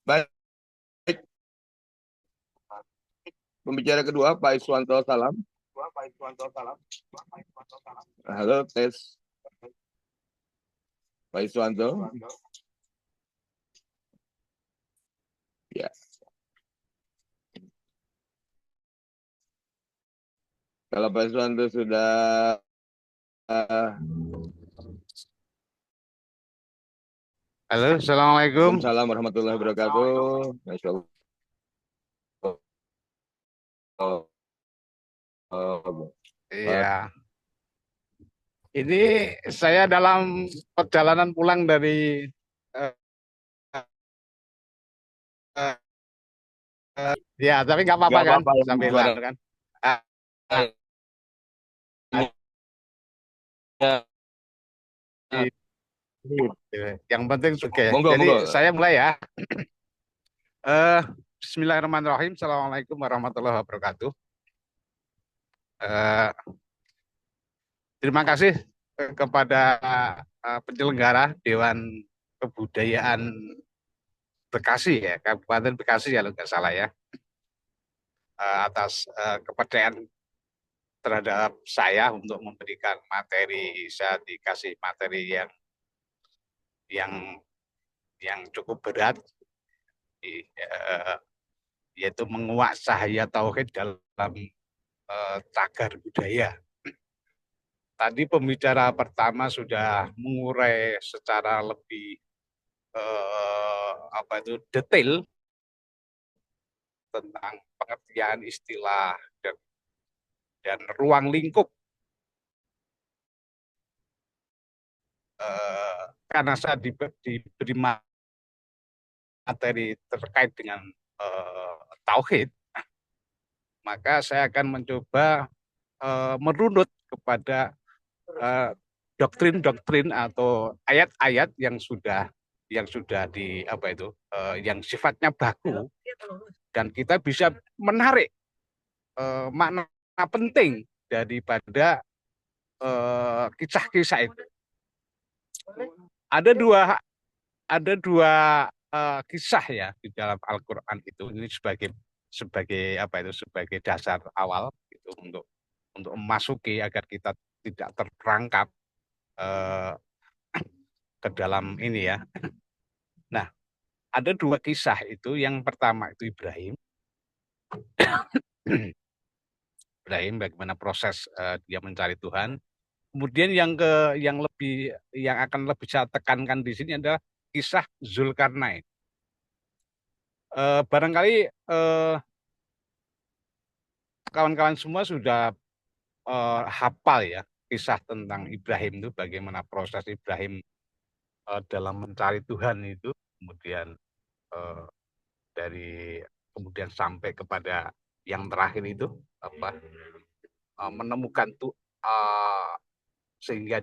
Baik, pembicara kedua Pak Iswanto Salam. Halo, tes. Pak Iswanto. Ya. Kalau Pak Iswanto sudah Halo, Assalamualaikum. Waalaikumsalam warahmatullahi wabarakatuh. Masya Allah. Iya. Ini saya dalam perjalanan pulang dari eh, eh, ya, tapi nggak apa-apa Nggak kan, apa-apa, sambil suara. kan. Ah, ah, yang penting oke. Monggo, Jadi monggo. saya mulai ya. Bismillahirrahmanirrahim. Assalamualaikum warahmatullahi wabarakatuh. Eh, Terima kasih kepada penyelenggara Dewan Kebudayaan Bekasi ya, Kabupaten Bekasi ya, kalau nggak salah ya, atas kepercayaan terhadap saya untuk memberikan materi. Saya dikasih materi yang cukup berat, yaitu menguak cahaya tauhid dalam cagar budaya. Tadi pembicara pertama sudah mengurai secara lebih detail tentang pengertian istilah dan ruang lingkup, karena saya diberi materi terkait dengan tauhid, maka saya akan mencoba merunut kepada doktrin-doktrin atau ayat-ayat yang sudah yang sifatnya baku, dan kita bisa menarik makna penting daripada kisah-kisah itu. Ada dua kisah ya di dalam Al-Qur'an itu. Ini sebagai dasar awal gitu, untuk memasuki agar kita tidak terperangkap ke dalam ini ya. Nah, ada dua kisah itu. Yang pertama itu Ibrahim. Ibrahim, bagaimana proses dia mencari Tuhan. Kemudian yang akan lebih saya tekankan di sini adalah kisah Zulkarnain. Barangkali kawan-kawan semua sudah hafal ya kisah tentang Ibrahim itu, bagaimana proses Ibrahim dalam mencari Tuhan itu, kemudian kemudian sampai kepada yang terakhir itu menemukan tuh sehingga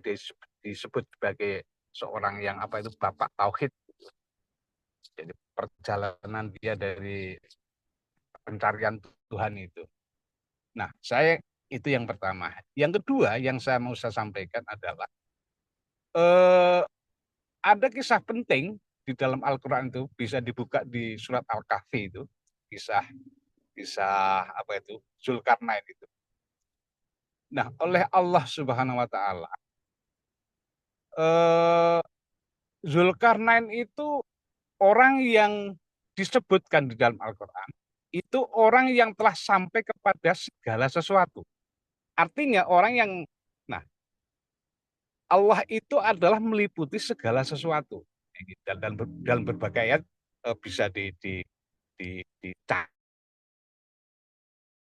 disebut sebagai seorang yang bapak tauhid. Jadi perjalanan dia dari pencarian Tuhan itu. Nah, itu yang pertama. Yang kedua yang saya mau sampaikan adalah ada kisah penting di dalam Al-Quran itu, bisa dibuka di surat Al-Kahfi itu, kisah Zulkarnain itu. Nah, oleh Allah Subhanahu wa Ta'ala, Zulkarnain itu orang yang disebutkan di dalam Al-Quran, itu orang yang telah sampai kepada segala sesuatu. Artinya orang yang, Allah itu adalah meliputi segala sesuatu. dalam berbagai ayat bisa dicak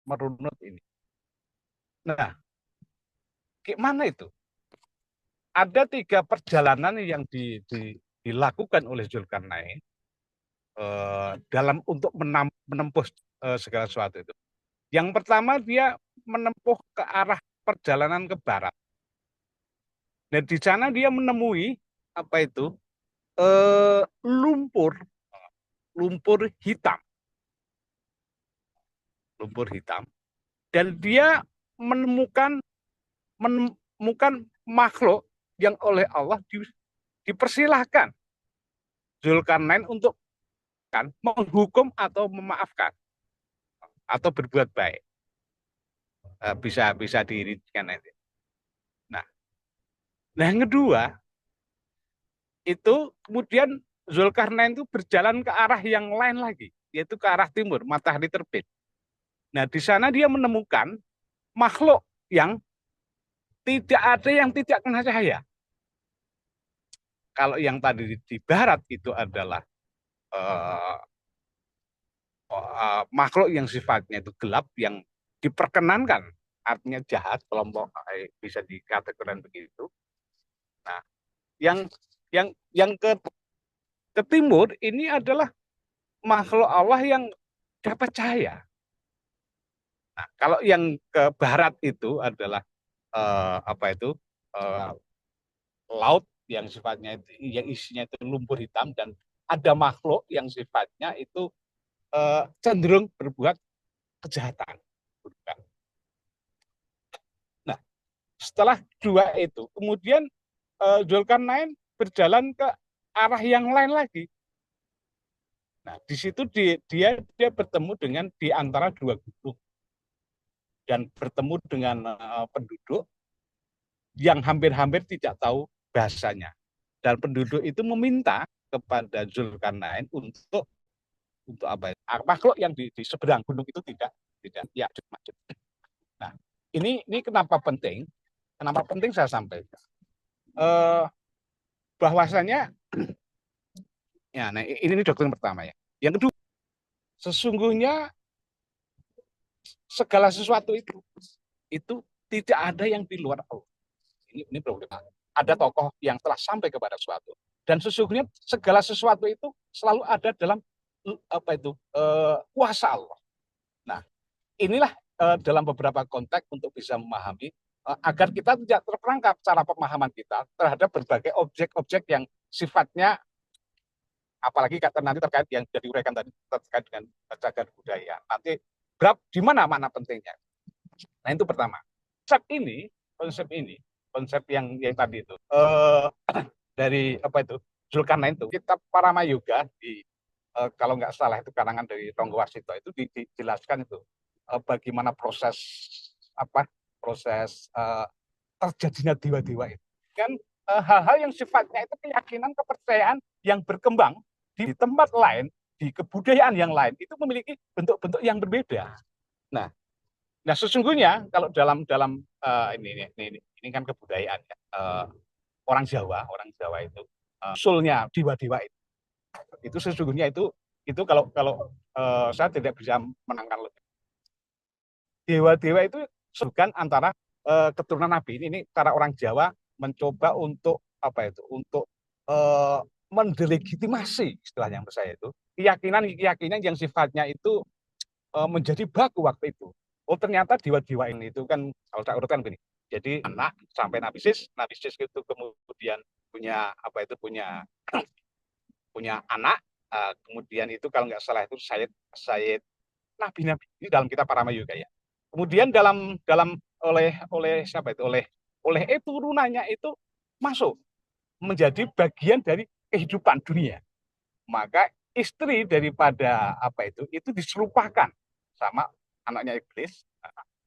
merunut ini. Nah, gimana itu? Ada 3 perjalanan yang dilakukan oleh Zulkarnain dalam untuk menempuh segala sesuatu itu. Yang pertama dia menempuh ke arah perjalanan ke barat. Dan di sana dia menemui apa itu lumpur hitam, dan dia menemukan makhluk yang oleh Allah dipersilahkan Zulkarnain untuk menghukum atau memaafkan atau berbuat baik, bisa diirinkan nanti. Nah, yang kedua itu kemudian Zulkarnain itu berjalan ke arah yang lain lagi, yaitu ke arah timur, matahari terbit. Nah, di sana dia menemukan makhluk yang tidak ada yang tidak kena cahaya. Kalau yang tadi di barat itu adalah makhluk yang sifatnya itu gelap, yang diperkenankan, artinya jahat, kelompok bisa dikategorikan begitu. Nah, yang ke timur ini adalah makhluk Allah yang dapat cahaya. Nah, kalau yang ke barat itu adalah laut yang sifatnya itu, yang isinya itu lumpur hitam, dan ada makhluk yang sifatnya itu cenderung berbuat kejahatan. Nah, setelah 2 itu, kemudian Zulkarnain berjalan ke arah yang lain lagi. Nah, di situ dia bertemu dengan di antara 2 gunung dan bertemu dengan penduduk yang hampir-hampir tidak tahu bahasanya. Dan penduduk itu meminta kepada Zulkarnain untuk apa itu? Makhluk yang di seberang gunung itu tidak ya masjid. Nah, ini kenapa penting? Kenapa penting saya sampaikan? Bahwasanya ya, nah ini doktrin pertama ya. Yang kedua, sesungguhnya segala sesuatu itu tidak ada yang di luar Allah. Ini problem. Ada tokoh yang telah sampai kepada sesuatu, dan sesungguhnya segala sesuatu itu selalu ada dalam kuasa Allah. Nah, inilah dalam beberapa konteks untuk bisa memahami agar kita tidak terperangkap cara pemahaman kita terhadap berbagai objek-objek yang sifatnya, apalagi kata nanti terkait yang sudah diuraikan tadi terkait dengan cagar budaya. Nanti di mana makna pentingnya? Nah, itu pertama. Konsep yang tadi itu dari Zulkarnain itu, kitab Paramayuga kalau nggak salah itu karangan dari Ronggo Warsito, itu dijelaskan itu bagaimana proses terjadinya dewa-dewa itu kan hal-hal yang sifatnya itu keyakinan, kepercayaan yang berkembang di tempat lain, di kebudayaan yang lain, itu memiliki bentuk-bentuk yang berbeda. Nah, sesungguhnya kalau dalam ini kan kebudayaan ya. Orang Jawa itu usulnya dewa-dewa itu sesungguhnya itu kalau saya tidak bisa menangkan lebih. Dewa-dewa itu bukan antara keturunan Nabi. Ini cara orang Jawa mencoba untuk untuk mendelegitimasi, istilahnya menurut saya itu keyakinan yang sifatnya itu menjadi baku waktu itu. Oh, ternyata dewa-dewa ini itu kan, kalau saya urutkan begini. Jadi anak sampai Nabi Sis itu kemudian punya punya anak, kemudian itu kalau nggak salah itu Sayyid Nabi ini dalam kitab Paramayuga ya. Kemudian oleh siapa itu, oleh turunannya itu masuk menjadi bagian dari kehidupan dunia. Maka istri daripada itu diserupakan sama anaknya iblis,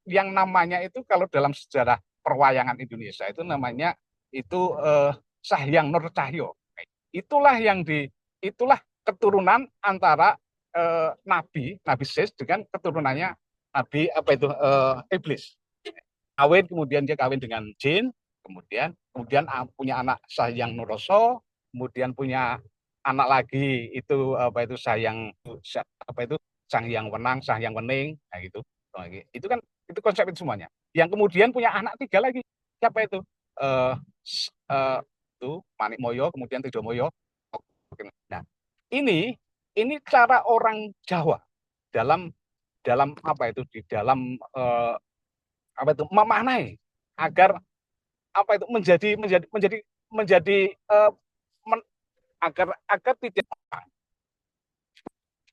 yang namanya itu kalau dalam sejarah perwayangan Indonesia itu namanya itu Sahyang Nur Cahyo. Itulah keturunan antara Nabi Sis dengan keturunannya Nabi iblis. Kemudian dia kawin dengan jin, kemudian punya anak Sahyang Nuroso, kemudian punya anak lagi, itu apa itu apa itu sang yang wenang, sang yang wening, nah gitu. Itu kan itu konsep itu semuanya. Yang kemudian punya anak tiga lagi, siapa itu? Eh s- eh, itu Manik Moyo, kemudian Tido Moyo. Nah, ini ini cara orang Jawa dalam dalam apa itu di dalam apa itu memaknai agar apa itu menjadi men, agar tidak.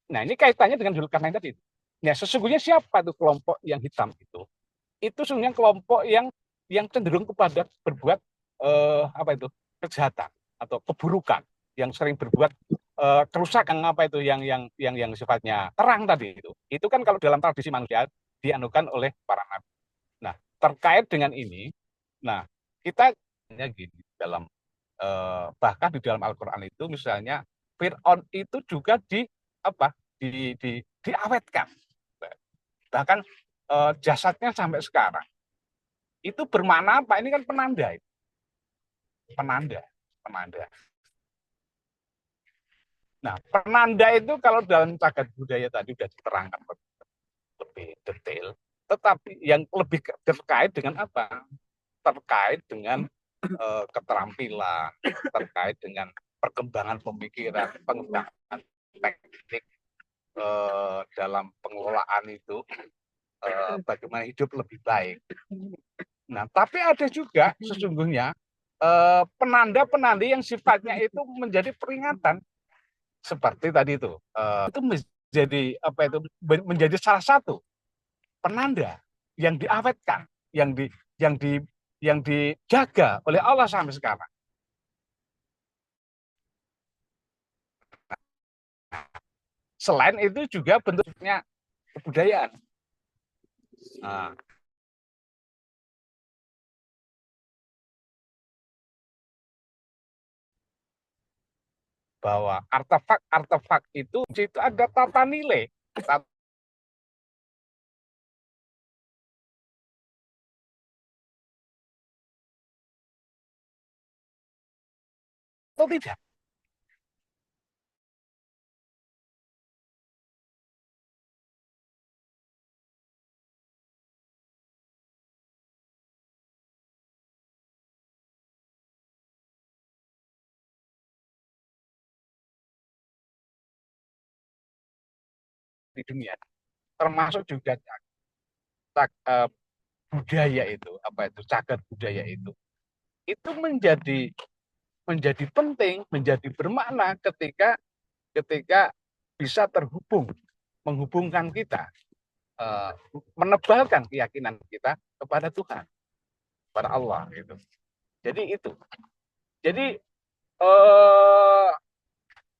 Nah, ini kaitannya dengan Zulkarnain tadi. Ya, sesungguhnya siapa itu kelompok yang hitam itu? Itu sebenarnya kelompok yang cenderung kepada berbuat apa itu kejahatan atau keburukan, yang sering berbuat kerusakan apa itu yang sifatnya terang tadi itu. Itu kan kalau dalam tradisi manusia dianukan oleh para nabi. Nah, terkait dengan ini, nah kita gini dalam bahkan di dalam Al-Qur'an itu misalnya Fir'aun itu juga apa diawetkan. Bahkan jasadnya sampai sekarang. Itu bermakna apa? Ini kan penanda. Penanda. Penanda. Nah, penanda itu kalau dalam cagar budaya tadi sudah diterangkan lebih detail. Tetapi yang lebih terkait dengan apa? Terkait dengan keterampilan, terkait dengan perkembangan pemikiran, pengembangan teknik dalam pengelolaan itu, bagaimana hidup lebih baik. Nah, tapi ada juga sesungguhnya penanda-penanda yang sifatnya itu menjadi peringatan seperti tadi itu menjadi apa itu menjadi salah satu penanda yang diawetkan, yang di yang di yang dijaga oleh Allah sampai sekarang. Selain itu juga bentuknya kebudayaan. Nah, bahwa artefak-artefak itu ada tata nilai. Atau tidak? Di dunia, termasuk juga budaya itu, apa itu cagar budaya itu menjadi penting, menjadi bermakna ketika ketika bisa menghubungkan kita, menebalkan keyakinan kita kepada Tuhan, kepada Allah gitu. Jadi itu. Jadi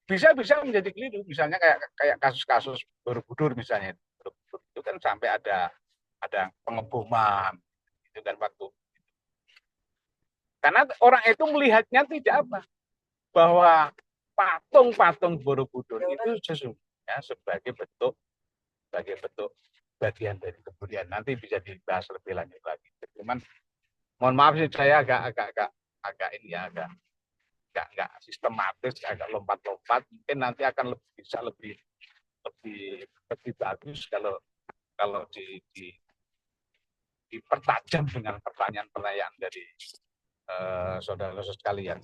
bisa menjadi keliru, misalnya kayak kasus-kasus Borobudur misalnya. Borobudur itu kan sampai ada pengeboman itu kan waktu. Karena orang itu melihatnya tidak apa, bahwa patung-patung Borobudur itu sesungguhnya sebagai bentuk bagian dari kebudayaan. Nanti bisa dibahas lebih lanjut lagi. Cuman mohon maaf sih, saya agak ini ya, agak sistematis, agak lompat-lompat. Mungkin nanti akan bisa lebih bagus kalau kalau dipertajam dengan pertanyaan-pertanyaan dari saudara-saudara sekalian.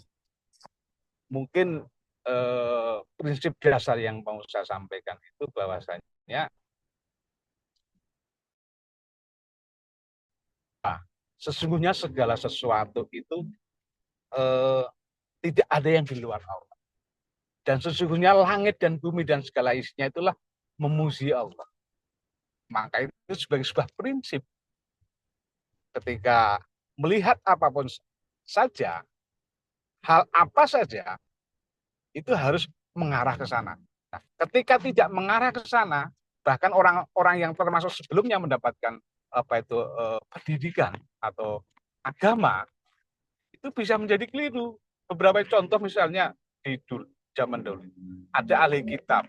Mungkin prinsip dasar yang mau saya sampaikan itu bahwasanya sesungguhnya segala sesuatu itu tidak ada yang di luar Allah. Dan sesungguhnya langit dan bumi dan segala isinya itulah memuji Allah. Maka itu sebagai sebuah prinsip. Ketika melihat apapun saja, hal apa saja, itu harus mengarah ke sana. Nah, ketika tidak mengarah ke sana, bahkan orang-orang yang termasuk sebelumnya mendapatkan apa itu pendidikan atau agama, itu bisa menjadi keliru. Beberapa contoh misalnya di zaman dulu, ada ahli kitab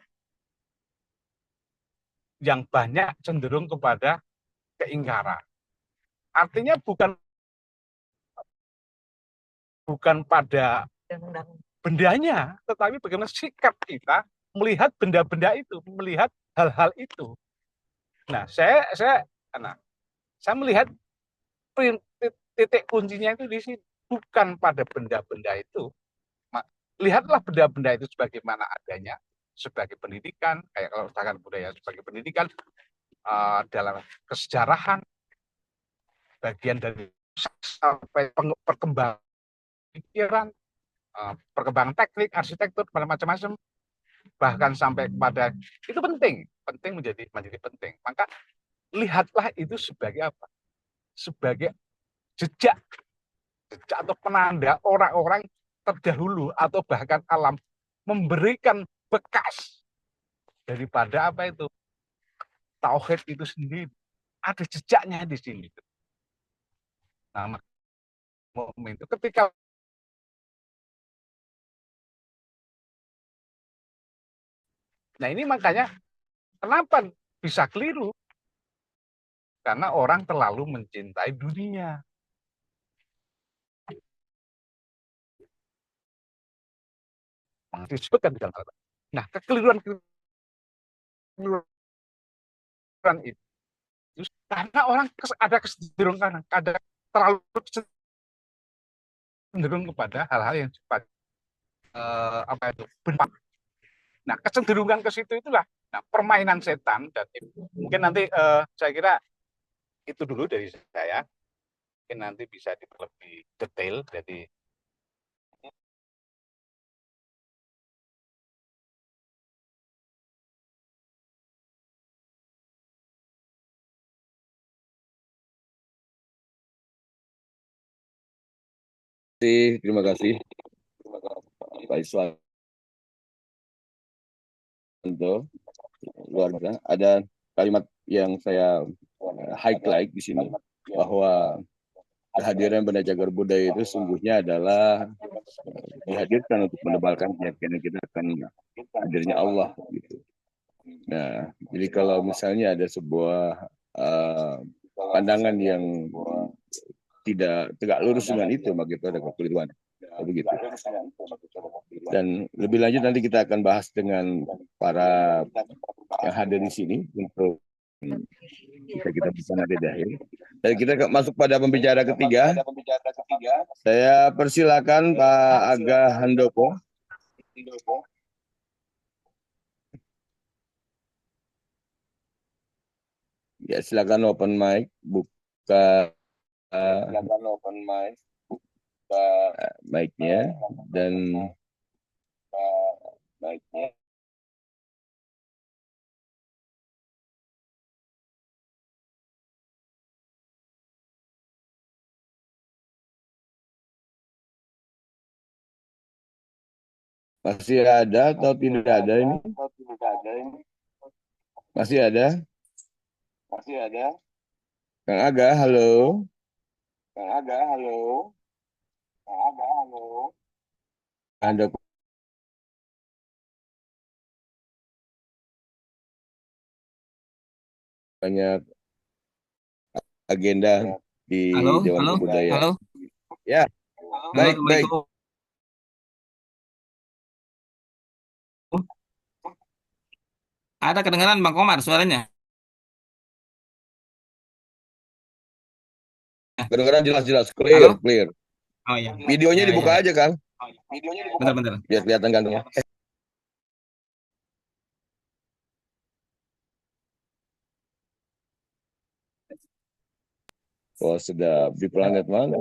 yang banyak cenderung kepada keingkaran. Artinya bukan pada bendanya, tetapi bagaimana sikap kita melihat benda-benda itu, melihat hal-hal itu. Nah, nah, saya melihat titik kuncinya itu di sini, bukan pada benda-benda itu. Lihatlah benda-benda itu sebagaimana adanya, sebagai pendidikan, kayak kalau cagar budaya sebagai pendidikan, dalam kesejarahan, bagian dari sampai perkembangan pikiran, perkembangan teknik, arsitektur, macam-macam, bahkan sampai kepada itu penting menjadi penting. Maka lihatlah itu sebagai apa? Sebagai jejak atau penanda orang-orang terdahulu atau bahkan alam memberikan bekas daripada apa itu tauhid itu sendiri, ada jejaknya di sini. Nah, itu ketika ini makanya kenapa bisa keliru, karena orang terlalu mencintai dunia. Disebutkan di dalam Al-Quran. Nah, kekeliruan itu karena orang ada kecenderungan, ada terlalu cenderung kepada hal-hal yang cepat apa itu benar. Nah, kecenderungan ke situ itulah permainan setan, dan mungkin nanti saya kira itu dulu dari saya. Mungkin nanti bisa lebih detail. Jadi terima kasih Pak Iswanto, luar biasa. Ada kalimat yang saya highlight di sini, bahwa kehadiran benda cagar budaya itu sungguhnya adalah dihadirkan untuk menebalkan keyakinan kita akan hadirnya Allah gitu. Nah, jadi kalau misalnya ada sebuah pandangan yang tidak tegak lurus dengan itu, maka itu ada kekeliruan. Begitu. Dan lebih lanjut nanti kita akan bahas dengan para yang hadir di sini untuk kita bisa nanti di akhir. Dan kita masuk pada pembicara ketiga. Saya persilakan Pak Aga Handoko. Ya, silakan open mic, buka mic-nya dan masih ada atau tidak ada ini? Masih ada? Kang Aga, halo. Anda banyak agenda di Dewan Kebudayaan. Halo. Ya, baik. Ada kedengaran Bang Komar suaranya? Kedengaran jelas, clear. Oh iya. Videonya dibuka aja, Kang. Bentar. Biar kelihatan Kangnya. Oh, sedap. Di planet mana?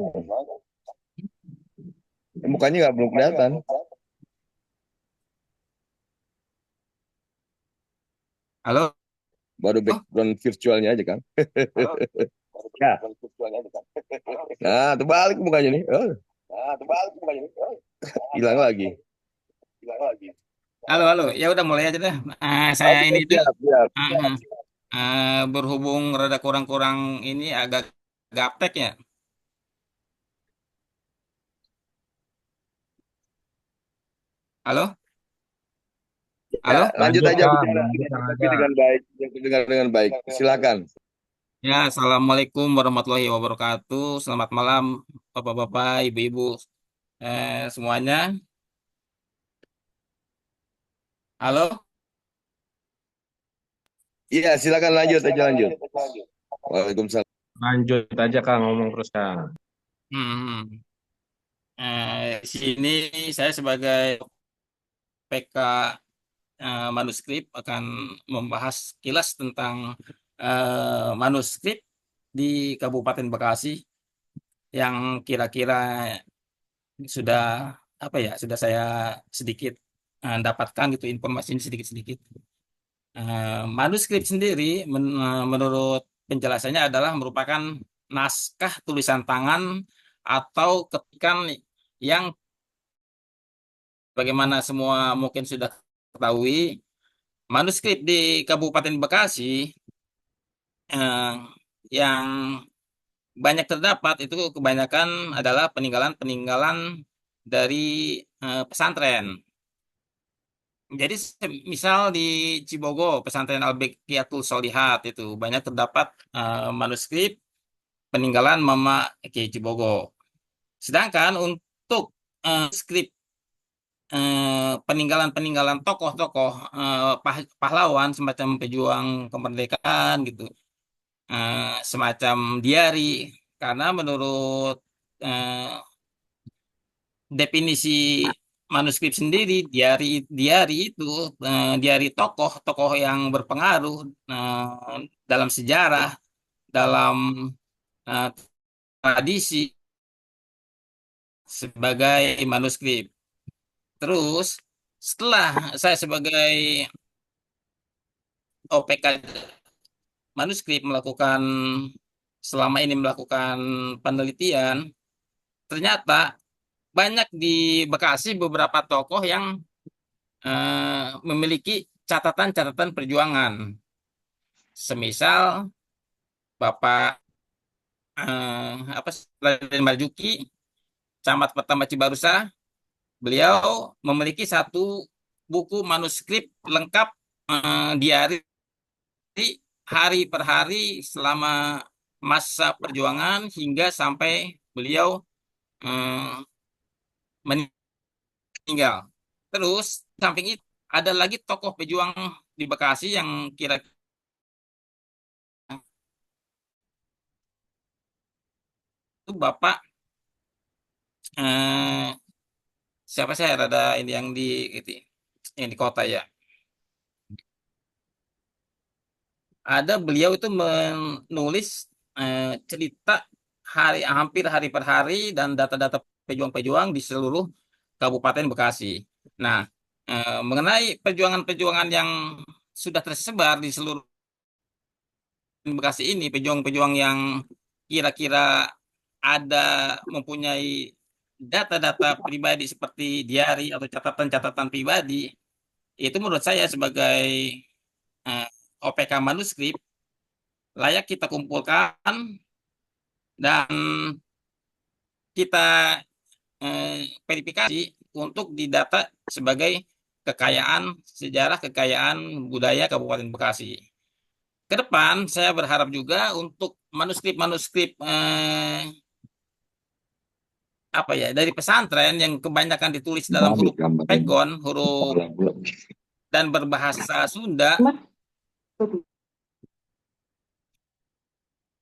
Mukanya nggak belum kelihatan. Halo. Baru background virtualnya aja, Kang. Ya. Nah, terbalik mukanya nih. Hilang lagi. Halo. Ya udah mulai aja deh. Saya ini tuh Siap. berhubung rada kurang ini agak gaptek ya. Halo? Ya, lanjut aja bicara dengan baik. Silakan. Ya, Assalamualaikum warahmatullahi wabarakatuh. Selamat malam Bapak-bapak, Ibu-ibu semuanya. Halo? Iya, silakan lanjut aja lanjut. Waalaikumsalam. Lanjut aja Kang, ngomong terus Kang. Hmm. Di sini saya sebagai PK manuskrip akan membahas kilas tentang manuskrip di Kabupaten Bekasi yang kira-kira sudah apa ya, sudah saya sedikit dapatkan gitu informasinya sedikit-sedikit. Manuskrip sendiri menurut penjelasannya adalah merupakan naskah tulisan tangan atau ketikan yang bagaimana semua mungkin sudah ketahui, manuskrip di Kabupaten Bekasi eh, yang banyak terdapat itu kebanyakan adalah peninggalan-peninggalan dari pesantren. Jadi misal di Cibogo, pesantren Al-Beqiyatul Solihat itu banyak terdapat manuskrip peninggalan Mama Ki Cibogo. Sedangkan untuk skrip peninggalan-peninggalan tokoh-tokoh pahlawan semacam pejuang kemerdekaan gitu, semacam diari, karena menurut eh, definisi manuskrip sendiri, diari itu diari tokoh-tokoh yang berpengaruh dalam sejarah, dalam eh, tradisi sebagai manuskrip. Terus setelah saya sebagai OPK manuskrip selama ini melakukan penelitian, ternyata banyak di Bekasi beberapa tokoh yang memiliki catatan-catatan perjuangan. Semisal Bapak apa Raden Marjuki, Camat pertama Cibarusa, beliau memiliki satu buku manuskrip lengkap diari hari per hari selama masa perjuangan hingga sampai beliau eh, meninggal. Terus samping itu ada lagi tokoh pejuang di Bekasi yang kira-kira itu Bapak eh, siapa, saya rada ini yang di kota ya. Ada beliau itu menulis cerita hampir hari per hari dan data-data pejuang-pejuang di seluruh Kabupaten Bekasi. Nah, mengenai perjuangan-perjuangan yang sudah tersebar di seluruh Bekasi ini, pejuang-pejuang yang kira-kira ada mempunyai data-data pribadi seperti diari atau catatan-catatan pribadi, itu menurut saya sebagai eh, OPK manuskrip layak kita kumpulkan dan kita verifikasi untuk didata sebagai kekayaan sejarah, kekayaan budaya Kabupaten Bekasi. Ke depan saya berharap juga untuk manuskrip-manuskrip apa ya, dari pesantren yang kebanyakan ditulis dalam huruf pegon, huruf dan berbahasa Sunda.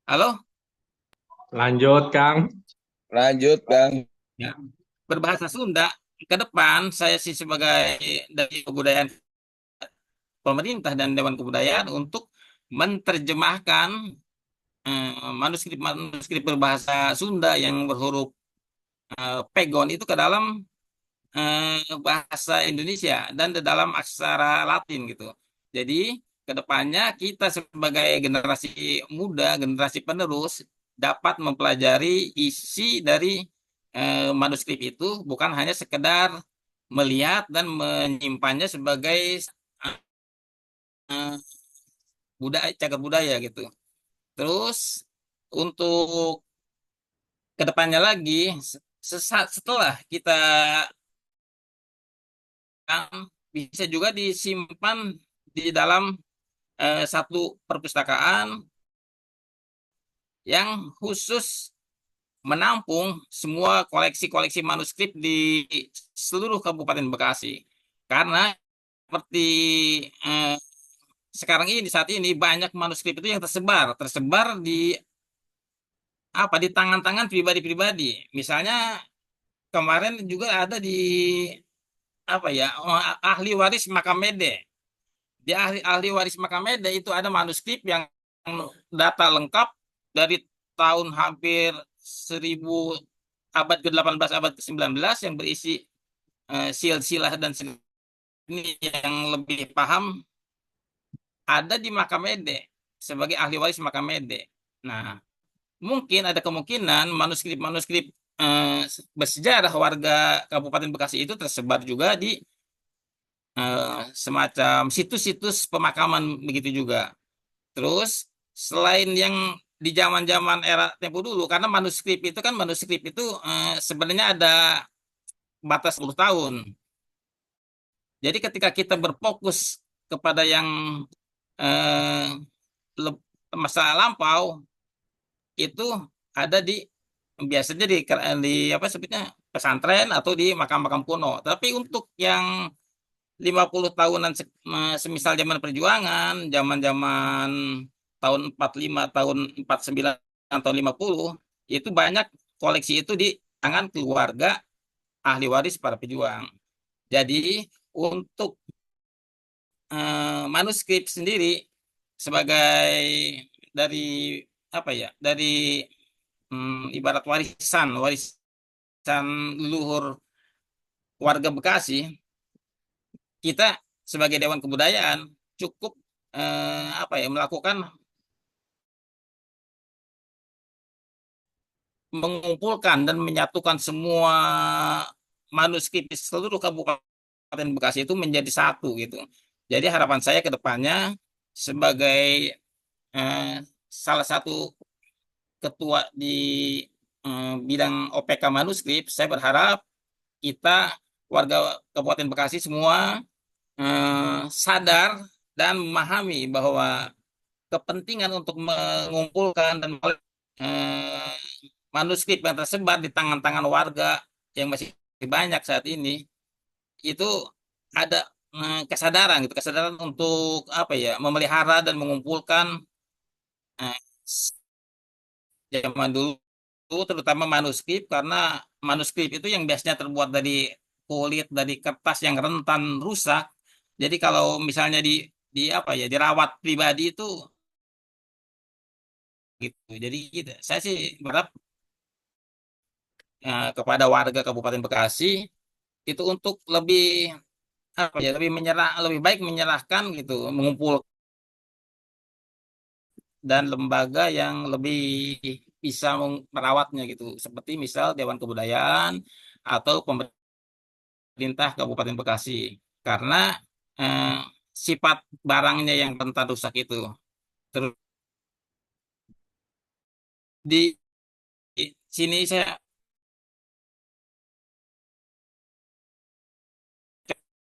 Halo? Lanjut Kang. Lanjut, Kang. Ya. Berbahasa Sunda, ke depan saya sih sebagai dari kebudayaan pemerintah dan Dewan Kebudayaan untuk menerjemahkan manuskrip berbahasa Sunda yang berhuruf pegon itu ke dalam bahasa Indonesia dan di dalam aksara Latin gitu. Jadi kedepannya kita sebagai generasi muda, generasi penerus dapat mempelajari isi dari manuskrip itu, bukan hanya sekedar melihat dan menyimpannya sebagai eh, cagar budaya gitu. Terus untuk kedepannya lagi, setelah kita bisa juga disimpan di dalam satu perpustakaan yang khusus menampung semua koleksi-koleksi manuskrip di seluruh Kabupaten Bekasi. Karena seperti eh, sekarang ini saat ini banyak manuskrip itu yang tersebar di di tangan-tangan pribadi-pribadi. Misalnya kemarin juga ada di ahli waris Makamede. Di ahli waris Makamede itu ada manuskrip yang data lengkap dari tahun hampir 1000 abad ke-18 abad ke-19 yang berisi silsilah dan ini yang lebih paham ada di Makamede sebagai ahli waris Makamede. Nah, mungkin ada kemungkinan manuskrip-manuskrip eh, bersejarah warga Kabupaten Bekasi itu tersebar juga di semacam situs-situs pemakaman begitu juga. Terus selain yang di zaman-zaman era tempo dulu, karena manuskrip itu sebenarnya ada batas 10 tahun. Jadi ketika kita berfokus kepada yang eh, masa lampau itu ada biasanya di apa sebutnya pesantren atau di makam-makam kuno. Tapi untuk yang 50 tahunan semisal zaman perjuangan, zaman-zaman tahun 45, tahun 49, tahun 50, itu banyak koleksi itu di tangan keluarga ahli waris para pejuang. Jadi untuk manuskrip sendiri sebagai dari dari ibarat warisan leluhur warga Bekasi, kita sebagai Dewan Kebudayaan cukup melakukan mengumpulkan dan menyatukan semua manuskrip di seluruh Kabupaten Bekasi itu menjadi satu gitu. Jadi harapan saya ke depannya sebagai eh, salah satu ketua di bidang OPK manuskrip, saya berharap kita warga Kabupaten Bekasi semua sadar dan memahami bahwa kepentingan untuk mengumpulkan dan eh, manuskrip yang tersebar di tangan-tangan warga yang masih banyak saat ini itu ada kesadaran untuk memelihara dan mengumpulkan eh, zaman dulu terutama manuskrip karena manuskrip itu yang biasanya terbuat dari kulit dari kertas yang rentan rusak. Jadi kalau misalnya dirawat pribadi itu gitu. Jadi gitu. Saya sih berharap kepada warga Kabupaten Bekasi itu untuk lebih lebih baik menyerahkan gitu, mengumpul dan lembaga yang lebih bisa merawatnya gitu, seperti misal Dewan Kebudayaan atau pemerintah Kabupaten Bekasi, karena eh, sifat barangnya yang rentan rusak itu. Terus di sini saya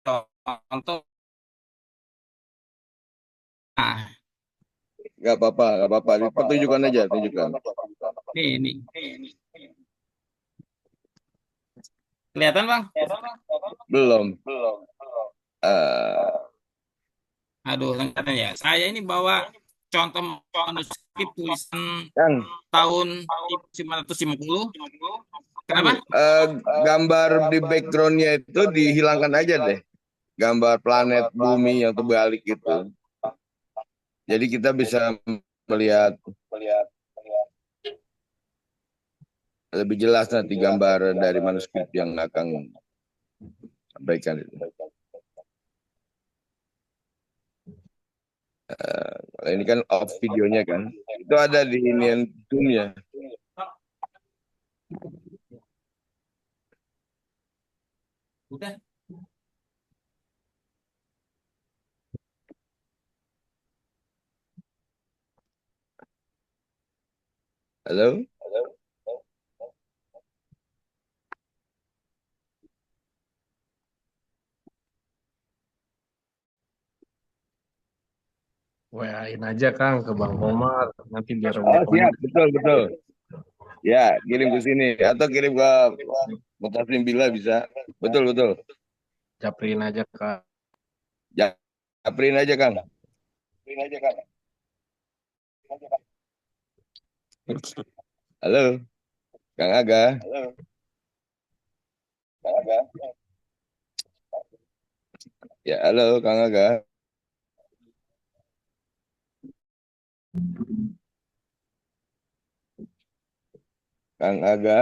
contoh, nah Nggak apa-apa. Pertunjukan aja, tunjukkan. ini kelihatan bang? Belum. Eh, Aduh, lengkapnya ya. Saya ini bawa contoh manuskrip tulisan Kang, tahun 1950. Kenapa? eh, gambar di backgroundnya itu dihilangkan aja deh. Gambar planet bumi yang terbalik gitu. Jadi kita bisa melihat lebih jelas nanti gambar dari manuskrip yang akan sampaikan itu. Ini kan off videonya kan. Itu ada di ini Zoom-nya. Udah. Halo? WA-in aja Kang ke Bang Komar. Nanti biar Oh, siap, betul. Ya, kirim ke sini atau kirim ke Mutaslim Bila bisa. Betul. Japrin aja Kang. Japrin aja Kang. Halo, Kang Aga. Ya, halo Kang Aga. Kang Aga.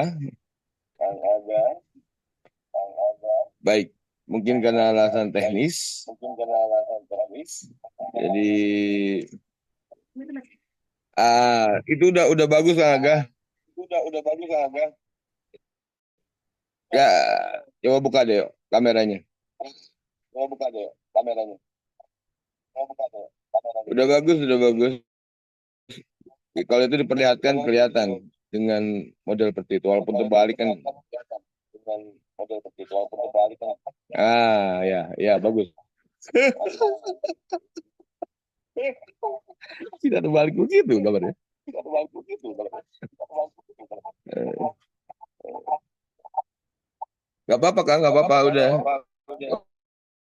Baik, mungkin karena alasan teknis. Jadi itu udah bagus Kang Aga. Ya, coba buka deh yuk, kameranya. Udah bagus, udah bagus. Kalau itu diperlihatkan kelihatan dengan model seperti itu, walaupun terbalik kan. Ya, ya bagus. Tidak terbalik begitu gambarnya. Gak apa-apa Kang, gak apa-apa udah.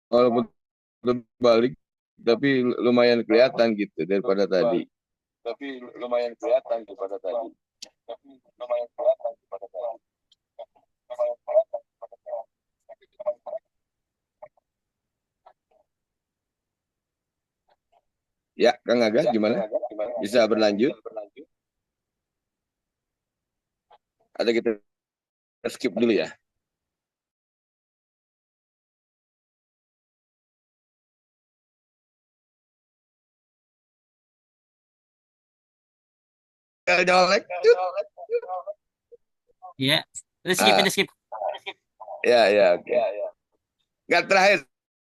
Walaupun terbalik, tapi lumayan kelihatan gitu daripada tadi. Ya, Kang Aga, gimana? Bisa berlanjut? Atau kita skip dulu ya? Ya, skip ini skip. Ya, oke. Nggak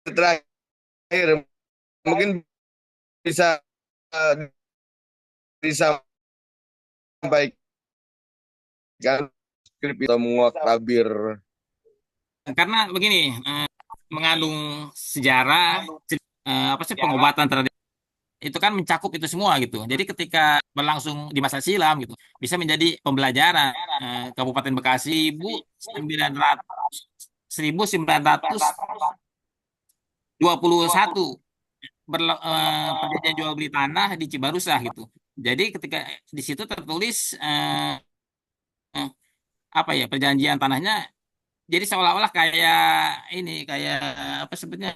terakhir, mungkin bisa disampaikan skrip itu menguak tabir. Karena begini, mengandung sejarah, apa sih pengobatan terhadap itu kan mencakup itu semua gitu. Jadi ketika berlangsung di masa silam gitu, bisa menjadi pembelajaran. Kabupaten Bekasi 1921 perjanjian jual beli tanah di Cibarusah gitu. Jadi ketika di situ tertulis eh, apa ya perjanjian tanahnya, jadi seolah-olah kayak ini kayak apa sebetulnya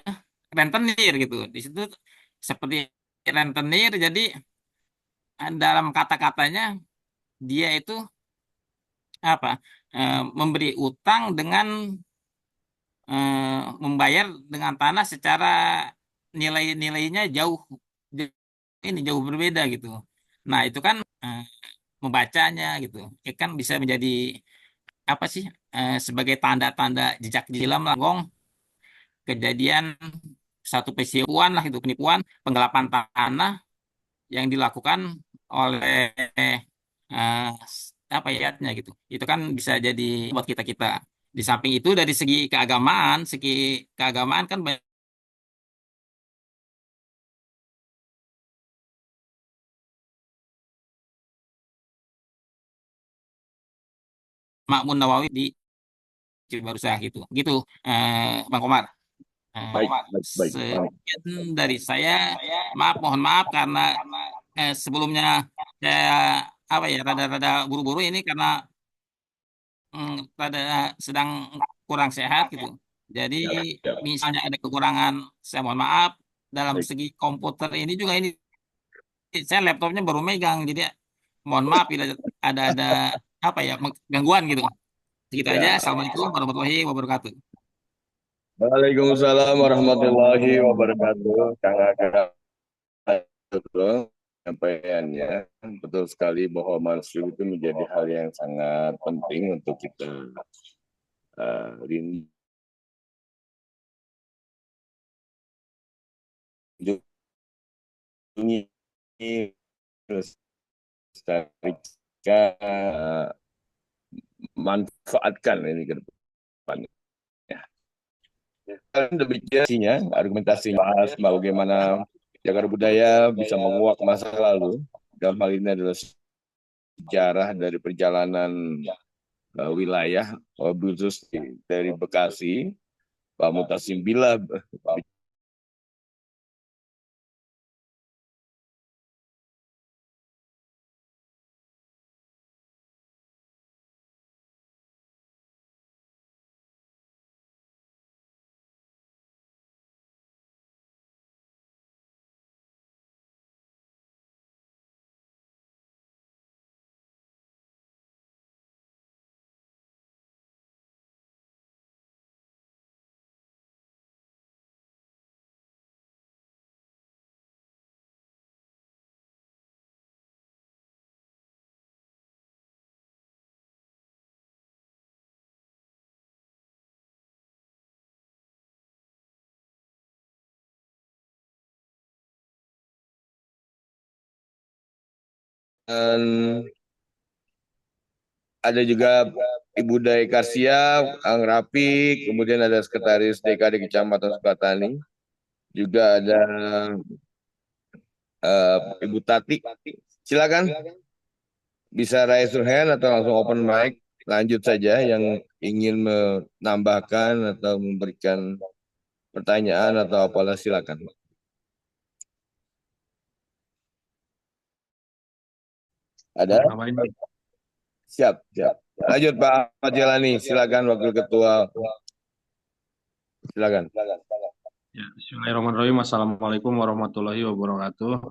rentenir gitu. Di situ seperti rentenir, jadi dalam kata-katanya dia itu apa memberi utang dengan membayar dengan tanah secara nilainya jauh jauh berbeda gitu. Nah, itu kan membacanya gitu. Kan bisa menjadi apa sih sebagai tanda-tanda jejak silam langgong kejadian satu peristiwa lah itu penipuan penggelapan tanah yang dilakukan oleh eh, apa ya gitu. Itu kan bisa jadi buat kita-kita. Di samping itu dari segi keagamaan kan Makmun Nawawi di Cibarusah gitu. Gitu, Bang Komar. Baik. Sekian dari saya. Mohon maaf karena sebelumnya saya apa ya rada-rada buru-buru ini karena rada sedang kurang sehat gitu. Jadi misalnya ada kekurangan, saya mohon maaf. Dalam segi komputer ini juga ini saya laptopnya baru megang, jadi mohon maaf bila ada apa ya gangguan gitu. Segitu aja. Assalamualaikum warahmatullahi wabarakatuh. Waalaikumsalam warahmatullahi wabarakatuh. Kang Aga, penyampaiannya betul sekali bahwa manuskrip itu menjadi hal yang sangat penting untuk kita lindungi, lestarikan, manfaatkan ini ke depan. Demikian argumentasinya bahas bagaimana jagar budaya bisa menguak masa lalu. Dalam hal ini adalah sejarah dari perjalanan wilayah khusus dari Bekasi, Pak Mutasim Billah ada juga Ibu Dai Karsia, Kang Rapi, kemudian ada Sekretaris DKD Kecamatan Sukatani, juga ada Ibu Tati. Silakan bisa raise your hand atau langsung open mic. Lanjut saja yang ingin menambahkan atau memberikan pertanyaan atau apalah silakan. Ada? Siap, siap. Lanjut Pak Ahmad Jalani, silakan Wakil Ketua. Silakan. Ya, Bismillahirrahmanirrahim. Assalamualaikum warahmatullahi wabarakatuh.